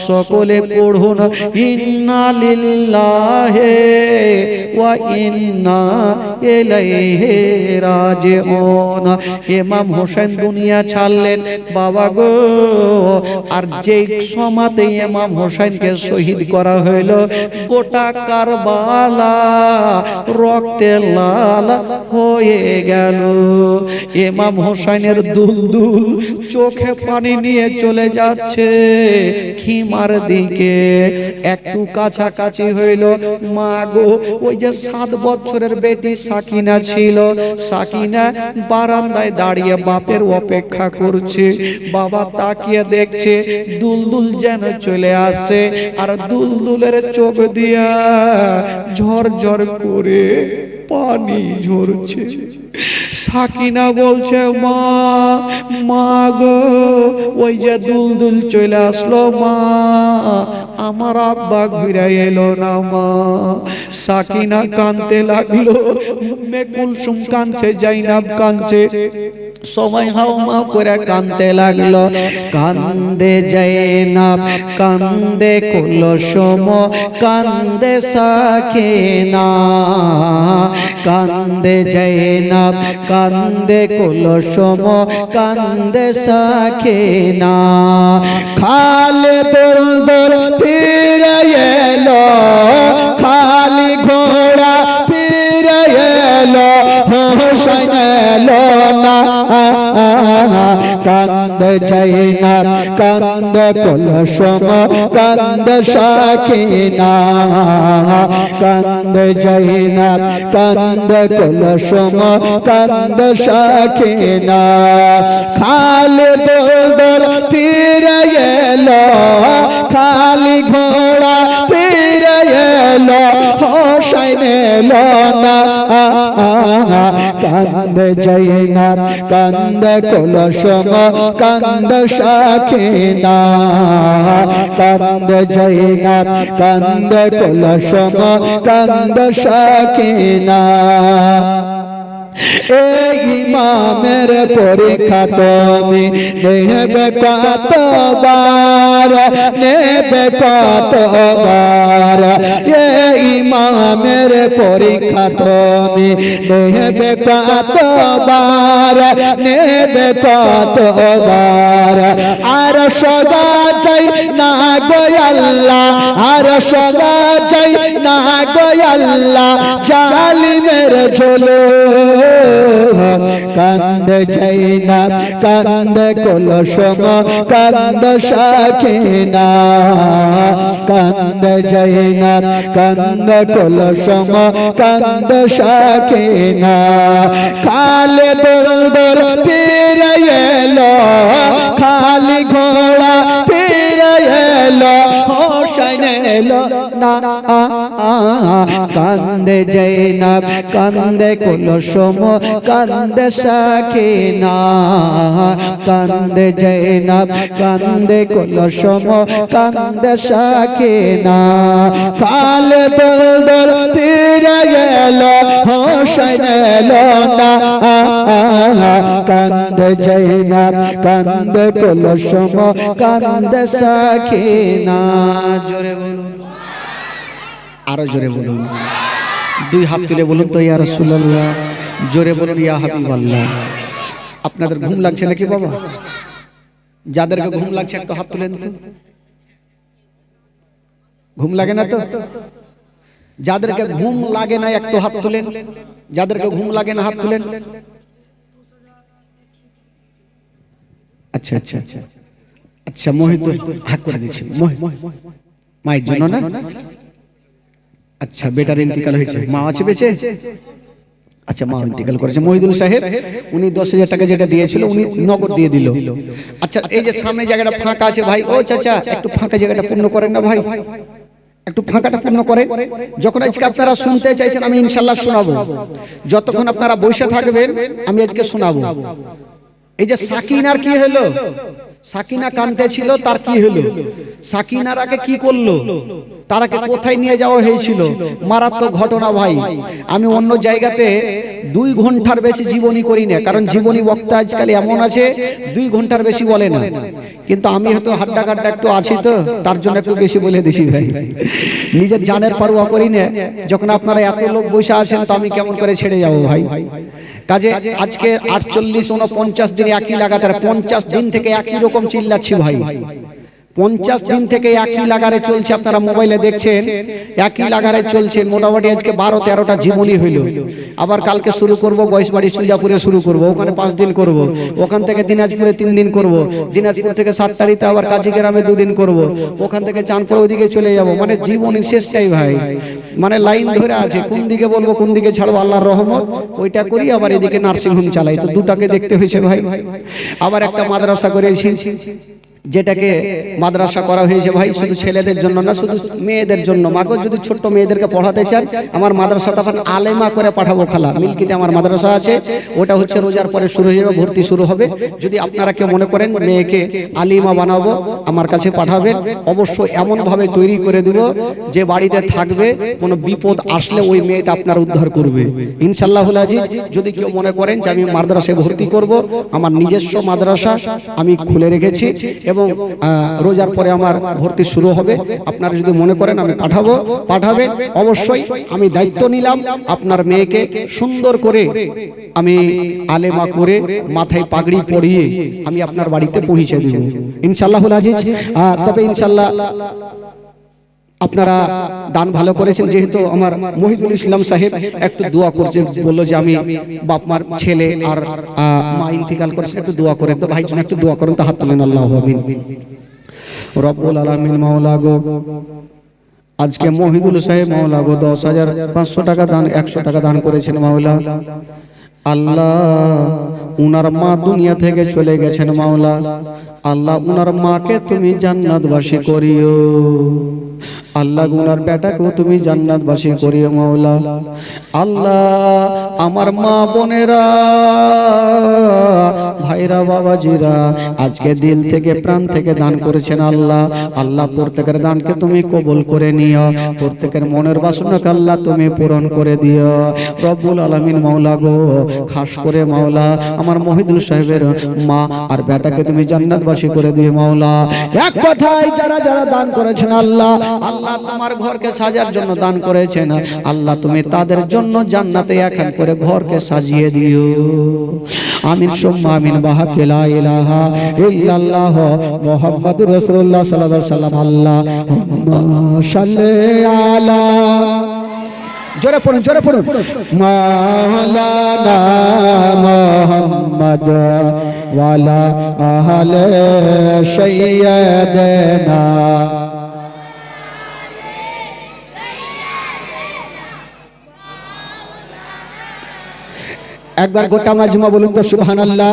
সকলে পড়ুন ইন্না লিল্লাহি ওয়া ইন্না ইলাইহি রাজিউন। ইমাম হোসেন দুনিয়া ছাড়লেন বাবা গো। আর যেই সমাতে ইমাম হোসেনকে শহীদ করা হইল গোটা কারবালা রক্তে লাল হয়ে গেল। ইমাম হোসেনের দুলদুল চোখে পানি নিয়ে চলে যাচ্ছে খিমার দিকে। একটু কাছাকাছি হইল মা গো ওই যে 7 বছরের বেটি সাকিনা ছিল, সাকিনা বারান্দায় দাঁড়িয়ে বাপের অপেক্ষা করছে। বাবা তাকিয়ে দেখছে দুলদুল যেন চলে আসে, আর দুলদুলের চোখ দিয়া ঝরঝর করে পানি ঝরছে। সাকিনা বলছে মা, মা গো ওই যে দুলদুল চলে আসলো মা, আমার আব্বা ঘুরে এলো না মা। সাকিনা কাঁদতে লাগলো, উম্মে কুলসুম কাঁদছে, জাইনাব কাঁদছে, সবাই হাওমা করে কাঁদতে লাগলো। কান্দে জাইনাব কান্দে কুলসুম কান্দে সাকিনা, কান্দে জাইনাব কান্দে কুলসুম কান্দে সাকিনা। খালে দুলদুল ফিরে এলো, খালি ঘোড়া ফিরে এলো, হোসেন এলো না। কান্দে জাইনাব কান্দে কুলসুম কান্দে সাকিনা, কান্দে জাইনাব কান্দে কুলসুম কান্দে সাকিনা। খালি দুলদুল ফিরে এলো, খালি ঘোড়া ফিরে এলো, হোসেন এলো না। কান্দে জাইনাব কান্দে কুলসুম কান্দে সাকিনা, কান্দে জাইনাব কান্দে কুলসুম কান্দে সাকিনা। এই ইমামের পরীক্ষা তুমি নেবে কতবার, নেবে কতবার। এই ইমামের পরীক্ষা তুমি নেবে কতবার, নেবে কতবার। আর সদা চাই না গো আল্লাহ, আর সদা চাই না গো আল্লাহ জালিমের জুলুম। কান্দে জাইনাব কান্দে কুলসুম কান্দে সাকিনা, কান্দে জাইনাব কান্দে কুলসুম কান্দে সাকিনা। খালে দুলদুল ফিরে এলো, খালি ঘোড়া ফিরে এলো, হোসেন এলো না। কান্দে জাইনাব কান্দে কুলসুম কান্দে সাকিনা, কান্দে জাইনাব কান্দে কুলসুম কান্দে সাকিনা। খালে দুলদুল ফিরে এলো, হোসেন এলো না। কান্দে জাইনাব কান্দে কুলসুম কান্দে সাকিনা। জোরে বলুন, আরো জোরে বলুন, 2 হাত তুলে বলুন তো ইয়া রাসূলুল্লাহ। জোরে বলুন ইয়া হাবিবাল্লাহ। আপনাদের ঘুম লাগছে নাকি বাবা? যাদেরকে ঘুম লাগছে একটু হাত তুলেন তো। ঘুম লাগে না তো? যাদেরকে ঘুম লাগে না একটু হাত তুলেন। যাদেরকে ঘুম লাগে না হাত তুলেন। আচ্ছা আচ্ছা আচ্ছা আচ্ছা, মোহিত হাত করে দিচ্ছি। মায়ের জন্য না? আচ্ছা, বেটার ইন্তিকাল হয়েছে, মা আছে বেঁচে? আচ্ছা, মা ইন্তিকাল করেছে। মহিদুল সাহেব উনি 10,000 টাকা যেটা দিয়েছিল উনি নগদ দিয়ে দিল। আচ্ছা, এই যে সামনে জায়গাটা ফাঁকা আছে ভাই, ও চাচা একটু ফাঁকা জায়গাটা পূর্ণ করেন না ভাই। একটু ফাঁকাটা পূর্ণ করে। যখন আজকে আপনারা শুনতে চাইছেন আমি ইনশাআল্লাহ শোনাবো, যতক্ষণ আপনারা বসে থাকবেন আমি আজকে শোনাবো। এই যে সাকিনার কি হলো, সাকিনা কানতে ছিল, তার কি হলো, সাকিনার আগে কি করলো, তারাকে কোথায় নিয়ে যাওয়া হয়েছিল, মারাত্মক ঘটনা ভাই। আমি অন্য জায়গাতে 2 ঘন্টার বেশি জীবনী করি না, কারণ জীবনী বক্তা আজকাল এমন আছে 2 ঘন্টার বেশি বলে না, কিন্তু আমি হয়তো হাড্ডা কাড্ডা একটু আছি তো তার জন্য একটু বেশি বলে দিছি ভাই। নিজের জানের পরোয়া করি না, যখন আপনারা এত লোক বসে আছেন তো আমি কেমন করে ছেড়ে যাবো ভাই। কাজে আজকে 48 49 দিন একই লাগাতার 50 দিন থেকে একই রকম চিল্লাচ্ছি ভাই। 50 দিন থেকে একই লাগারে চলছে, আপনারা মোবাইলে দেখছেন একই লাগারে চলছে। মোটামুটি আজকে 12-13টা জীবনী হইল। আবার কালকে শুরু করব গয়েশবাড়ি সুজাপুরে শুরু করব, ওখানে 5 দিন করব, ওখান থেকে দিনাজপুরে 3 দিন করব, দিনাজপুর থেকে সাতটারিতে আবার কাজীগ্রামে 2 দিন করব, ওখান থেকে চাঁদপুর ওইদিকে চলে যাব। মানে জীবনের শেষটাই ভাই, মানে লাইন ধরে আছে, কোন দিকে বলবো কোন দিকে ছাড়বো আল্লাহর রহমত, ওইটা করি আবার এদিকে নার্সিংহোম চালাই, তো দুটাকে দেখতে হয়েছে ভাই। আবার একটা মাদ্রাসা করেছি, যেটাকে মাদ্রাসা করা হয়েছে ভাই শুধু ছেলেদের জন্য না, শুধু মেয়েদের জন্য। মাগো যদি ছোট্ট মেয়েদেরকে পড়াতে চান আমার মাদ্রাসাটা তখন আলেমা করে পাঠাবো খালা। মিল্কিতে আমার মাদ্রাসা আছে, ওটা হচ্ছে রোজার পরে শুরু হয়ে যাবে, ভর্তি শুরু হবে। যদি আপনারা কেউ মনে করেন মেয়েকে আলিমা বানাবো আমার কাছে পাঠাবেন, অবশ্যই এমন ভাবে তৈরি করে দিব যে বাড়িতে থাকবে, কোনো বিপদ আসলে ওই মেয়েটা আপনার উদ্ধার করবে ইনশাআল্লাহুল আজিজ। যদি কেউ মনে করেন যে আমি মাদ্রাসায় ভর্তি করব, আমার নিজস্ব মাদ্রাসা আমি খুলে রেখেছি এবং রোজার পরে আমার ভর্তি শুরু হবে, আপনারা যদি মনে করেন আমি পাঠাবেন, অবশ্যই আমি দায়িত্ব নিলাম আপনার মেয়েকে সুন্দর করে আমি আলেমা করে মাথায় পাগড়ি পরিয়ে আমি আপনার বাড়িতে পৌঁছে দেব ইনশাআল্লাহুল আজিজ। তবে ইনশাআল্লাহ আপনারা দান ভালো করেছেন, যেহেতু আমার মহিদুল ইসলাম সাহেব একটু দোয়া করছে, বললো যে আমি বাপ মার ছেলে আর মা ইন্তিকাল করেছেন, একটু দোয়া করেন, তো ভাই জন্য একটু দোয়া করেন, তো হাত তুলেন। আল্লাহু আমিন। রব্বুল আলামিন মাওলা গো, আজকে মহিদুল সাহেব মাওলা গো 10,500 টাকা দান, 100 টাকা দান করেছেন মাওলা। আল্লাহ উনার মা দুনিয়া থেকে চলে গেছেন মাওলা, আল্লাহ উনার মাকে তুমি জান্নাতবাসী করিও, আল্লাহ উনার বেটাকেও তুমি জান্নাতবাসী করিও মাওলা। আল্লাহ আমার মা বোনেরা ভাইরা বাবাজিরা আজকে দিল থেকে প্রাণ থেকে দান করেছেন আল্লাহ, আল্লাহ প্রত্যেকের দানকে তুমি কবুল করে নিও, প্রত্যেকের মনের বাসনাকে আল্লাহ তুমি পূরণ করে দিও রব্বুল আলামিন মাওলা গো। খাস করে মাওলা আমার মহিদুল সাহেবের মা আর বেটাকে তুমি জান্নাতবাসী করে দিও মাওলা। এক কথায় যারা যারা দান করেছেন আল্লাহ, আল্লাহ তোমার ঘরকে সাজার জন্য দান করেছেন, আল্লাহ তুমি তাদের জন্য জান্নাতে একখান করে ঘরকে সাজিয়ে দিও। আমিন সুম্মা আমিন। বাহাকে লা ইলাহা ইল্লাল্লাহ মুহাম্মাদুর রাসূলুল্লাহ সাল্লাল্লাহু আলাইহি ওয়াসাল্লাম। আল্লাহুম্মা সাল্লি আলা, জোরে পড়ুন জোরে পড়ুন, মাওলানা মুহাম্মদ ওয়া আলা আহলে সাইয়্যিদানা। একবার গোটা মাজমা বলুন তো সুবহানাল্লাহ।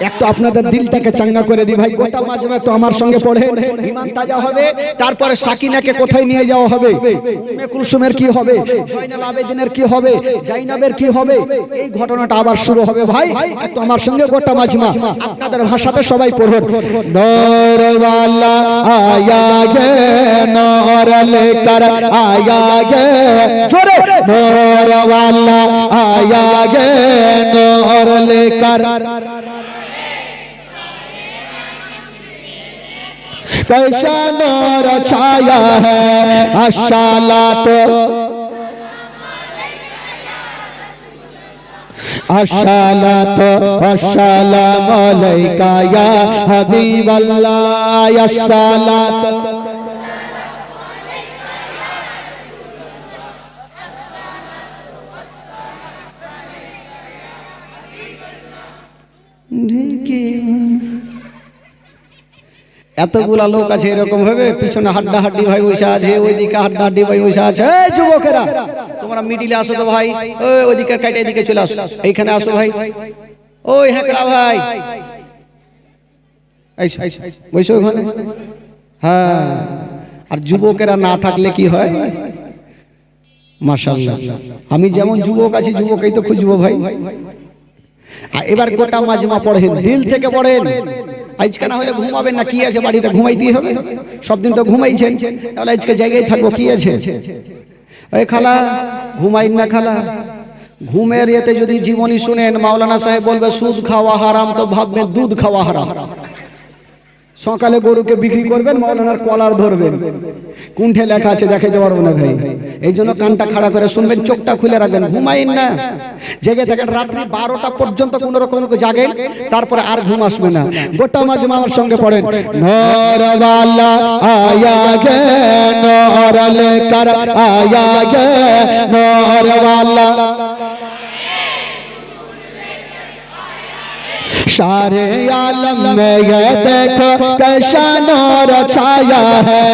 একটু আপনাদের দিলটাকে চাঙ্গা করে দি ভাই, গোটা মাজমা একটু আমার সঙ্গে পড়ে, ঈমান তাজা হবে। তারপরে সাকিনাকে কোথায় নিয়ে যাওয়া হবে, উম্মে কুলসুমের কি হবে, জয়নাল আবেদিনের কি হবে, জাইনাবের কি হবে, এই ঘটনাটা আবার শুরু হবে ভাই। একটু আমার সঙ্গে গোটা মাজমা আপনাদের ভাষাতে সবাই পড়ুন। নূর ওয়ালা আয়া গে, নূর লেকার আয়া গে, জোরে নূর ওয়ালা আয়া গে, नूर लेकर कैसा नूर छाया है अस्सलात अस्सलात अस्सलाम अलैका या हबीब अल्लाह अस्सलात। এতগুলা লোক আছে এরকম ভাবে, পিছনে হাড্ডা হাড্ডি ভাই বসে আছে, ওইদিকে হাড্ডা হাড্ডি ভাই বসে আছে। এই যুবকেরা তোমরা মিডিলে আসো তো ভাই, ওইদিকে কাটে এদিকে চলে আসো, এইখানে আসো ভাই। ওই হ্যাঁ ভাই বসো ওখানে। হ্যাঁ আর যুবকেরা না থাকলে কি হয়? মাশাআল্লাহ, আমি যেমন যুবক আছি, যুবকই তো খুঁজবো ভাই। এবার গোটা মাজমা পড়েন, দিল থেকে পড়েন। আজকে না হলে ঘুমাবেন না, কি আছে বাড়িতে? ঘুমাইতেই হবে, সব দিন তো ঘুমাইছেন, তাহলে আজকে জায়গায় থাকবো, কি আছে? ওই খালা ঘুমাইন না খালা, ঘুমের ইয়েতে যদি জীবনী শুনেন, মাওলানা সাহেব বলবে সুদ খাওয়া হারাম, তো ভাববেন দুধ খাওয়া হারাম। সকালে গরুকে বিক্রি করবেন, মাওলানার কলার ধরবেন, কুণ্ঠে লেখা আছে দেখাইতে পারবো না ভাই। এই জন্য কানটা খাড়া করে শুনবেন, চোখটা খুলে রাখবেন, ঘুমাইন না, জেগে থাকেন রাত্রি 12টা পর্যন্ত কোন রকম জাগেন, তারপরে আর ঘুম আসবে না। গোটা মাজমা আমার সঙ্গে পড়েন। নরওয়ালা আয়া গে নরল কর আয়া গে নরওয়ালা सारे आलम में ये देखो कैसा नूर छाया है।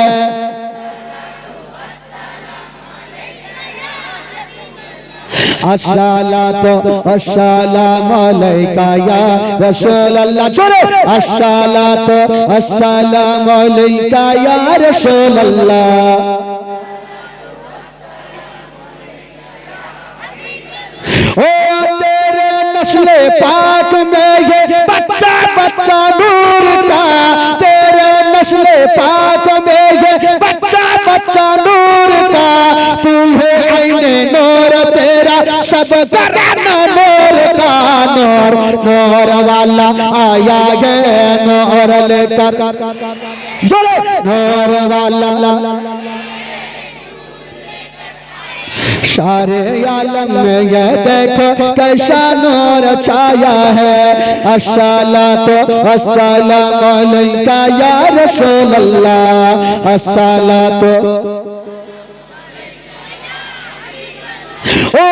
अस्सलातु वस्सलामु अलैका या रसूल अल्लाह, जोरे अस्सलातु वस्सलामु अलैका या रसूल अल्लाह। ओ तेरे नस्ले पाक में ये बच्चा बच्चा नूर का, तेरे नस्ले पाक में ये बच्चा बच्चा नूर का, तू है आईने नूर तेरा सब घराना नूर का। नूर नूर वाला आया है नूर लेकर, जोरे नूर वाला सारे आलम में ये देखो कैसा नूर छाया है। अस्सलातु वस्सलामु अलैका या रसूल अल्लाह, अस्सलातु। ओ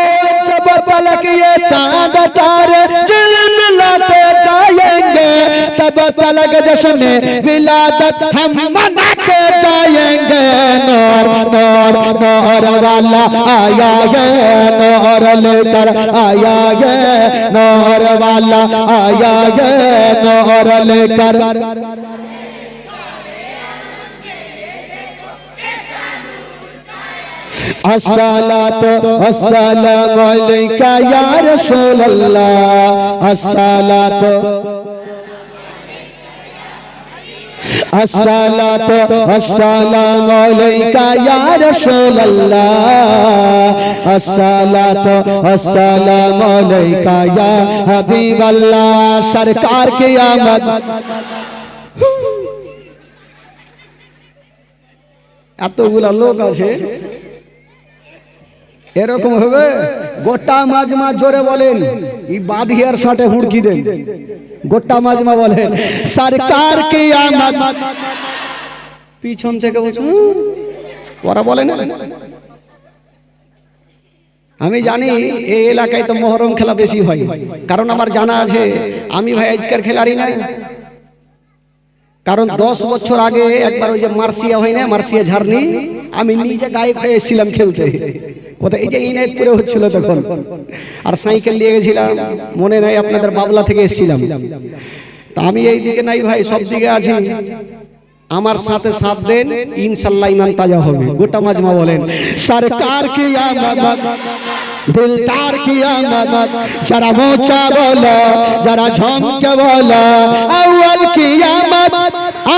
जब तलक ये चांद तारे दिल मिलाते जाएंगे, तब तलक जश्न विलादत हम मनाते जाएंगे। नूर नूर नूर वाला आया है नूर लेकर आया है, नूर वाला आया है नूर लेकर। अस्सलातु वस्सलामु अलैका या रसूल अल्लाह, अस्सलातु अस्सलातु वस्सलामु अलैका या रसूल अल्लाह, अस्सलातु वस्सलामु अलैका या हबीब अल्लाह। सरकार की आमद। এতগুলা লোক আছে, এরকম হবে গোটা মাজমা জোরে বলেন, এই বাঁধিয়ার সাথে হুড়কি দেন। গোটা মাজমা বলেন সরকার কি আমদ। পিছন থেকে বলছো ওরা বলে না। আমি জানি এই এলাকায় তো মহরম খেলা বেশি হয়, কারণ আমার জানা আছে আমি ভাই আজকের খেলারি না। কারণ 10 বছর আগে একবার ওই যে মার্সিয়া হয় না, মার্সিয়া ঝাড়নি, আমি নিজে গায়ে হয়ে এসেছিলাম খেলতে। কোথায়? এই যে ইনায়তপুরে হচ্ছিল তখন, আর সাইকেল নিয়ে গেছিলাম, মনে নাই আপনাদের বাবলা থেকে এসেছিলাম। তা আমি এই দিকে নাই ভাই, সব দিকে আছি। আমার সাথে সাথ দেন, ইনশাআল্লাহ ইমান তাজা হবে। গোটা মাজমা বলেন সরকার কি আমদ, দিলদার কি আমদ। যারা মোচা বলো, যারা ঝমকে বলো, আউয়াল কি আমদ,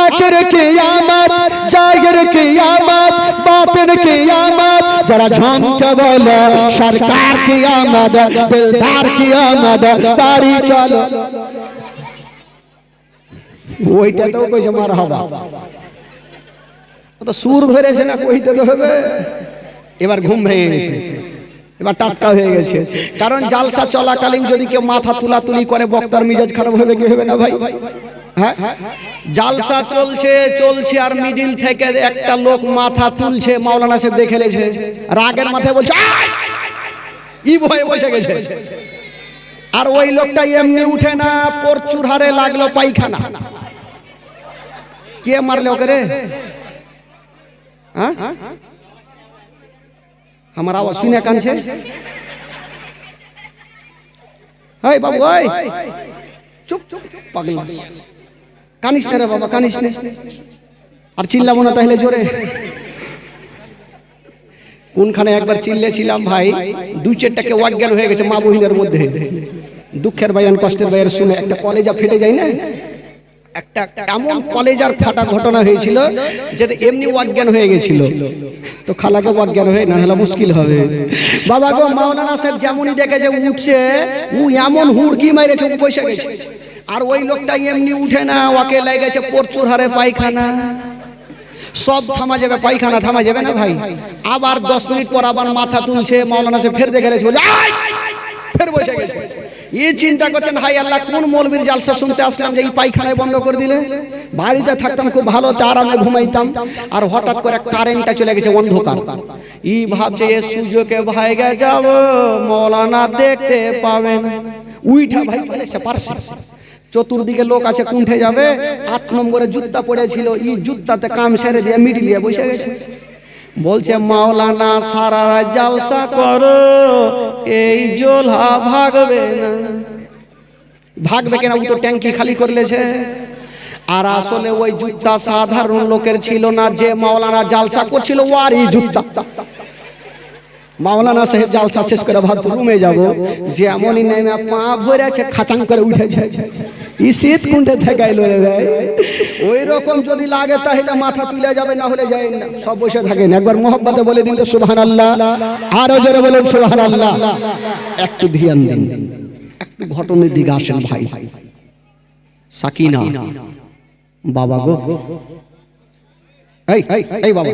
आखिर की आमद, जाहिर की आमद, बातिन की आमद। जरा झूम के बोलो सरकार की आमद, दिलदार की आमद। गाड़ी चलो, ওইটা তো কইছে মারহাবা, তো সুর ধরেছে না, কইতে তো হবে। এবার ঘুম ভেঙে গেছে, এবার টাটকা হয়ে গেছে। কারণ জালসা চলাকালীন যদি কেউ মাথা তুলাতুলি করে, বক্তার মিজাজ খারাপ হবে কি হবে না ভাই? হ্যাঁ, জালসা চলছে চলছে আর মিডিল থেকে একটা লোক মাথা তুলছে, মাওলানা সাহেব দেখে লেছে, রাগের মাথায় বলছে ই ভয়ে বসে গেছে। আর ওই লোকটা এমনি উঠে না, প্রচুর হারে লাগলো পায়খানা। কে মারলে ওকে রে? হ্যাঁ, আমার আওয়াজ শুনে কানছে। এই বাবু, ওই চুপ চুপ, পাগলা, কানিস না রে বাবা, কানিস না। আর চিল্লাবো না তাহলে জোরে। কোনখানে একবার চিল্লেছিলাম ভাই, দুই চারটাকে অজ্ঞান হয়ে গেছে মা বহিনের মধ্যে। দুঃখের বায়ান কষ্টের বায়ান শুনে একটা কলেজা ফেটে যায় না, একটা এমন কলেজার ফাটা ঘটনা হয়েছিল যেটা এমনি অজ্ঞান হয়ে গেছিল। তো খালাকে অজ্ঞান হয়ে না হলে মুশকিল হবে। বাবা গো, মাওলানা সাহেব যেমনই দেখে যে উঠছে, ও এমন হুড়কি মাইরেছে, ও পয়সা গেছে। আর ওই লোকটা এমনি উঠে না, ওকে লেগেছে প্রচুর হারে পায়খানা। সব থামা যাবে, পায়খানা থামা যাবে না ভাই। আবার 10 মিনিট পর আবার মাথা তুলছে, মাওলানা সাহেব ফের দেখে গেছে, বলে ফের বসে গেছে। এই চিন্তা করছেন, হাই আল্লাহ, কোন মৌলবীর জালসা শুনতে আসলাম যে এই পায়খানায় বন্ধ করে দিলে। বাড়িতে থাকতাম খুব ভালো, আরামে ঘুমাইতাম, আর হঠাৎ করে কারেন্টটা চলে গেছে, অন্ধকার। ই ভাবছে এ সুযোগে ভাইগা যাব, মাওলানা দেখতে পাবেন। উইঠা ভাই চলে এসে পারছে। চতুর্দিকে লোক আছে, কুণ্ঠে যাবে। 8 নম্বরে জুতা পড়েছিল, এই জুতাতে কাম সেরে দিয়ে মিডিলে বসে গেছে। বলছে মাওলানা সারা রাত জালসা করো, এই জোলহা ভাগবে না। ভাগবে কেন, ও তো ট্যাঙ্কি খালি করলেছে। আর আসলে ওই জুতা সাধারণ লোকের ছিল না, যে মাওলানা জালসা করছিল ওর এই জুতা। মাওলানা সাহেব জালসা শেষ করে ভাবছে রুমে যাব, যে এমনই নেমে পা ভরেছে, খাচাং করে উঠেছে। ই শীত কুণ্ঠে ঠেকাইলো রে ভাই। ওই রকম যদি লাগে তাহলে মাথা তুলে যাবে, না হলে যায় না, সব বসে থাকেন। একবার মোহাম্মতে বলে দিন তো সুবহানাল্লাহ, আরো জোরে বলুন সুবহানাল্লাহ। একটু ধ্যান দিন, একটু ঘটনার দিকে আসেন ভাই। সাকিনা বাবা গো, এই বাবা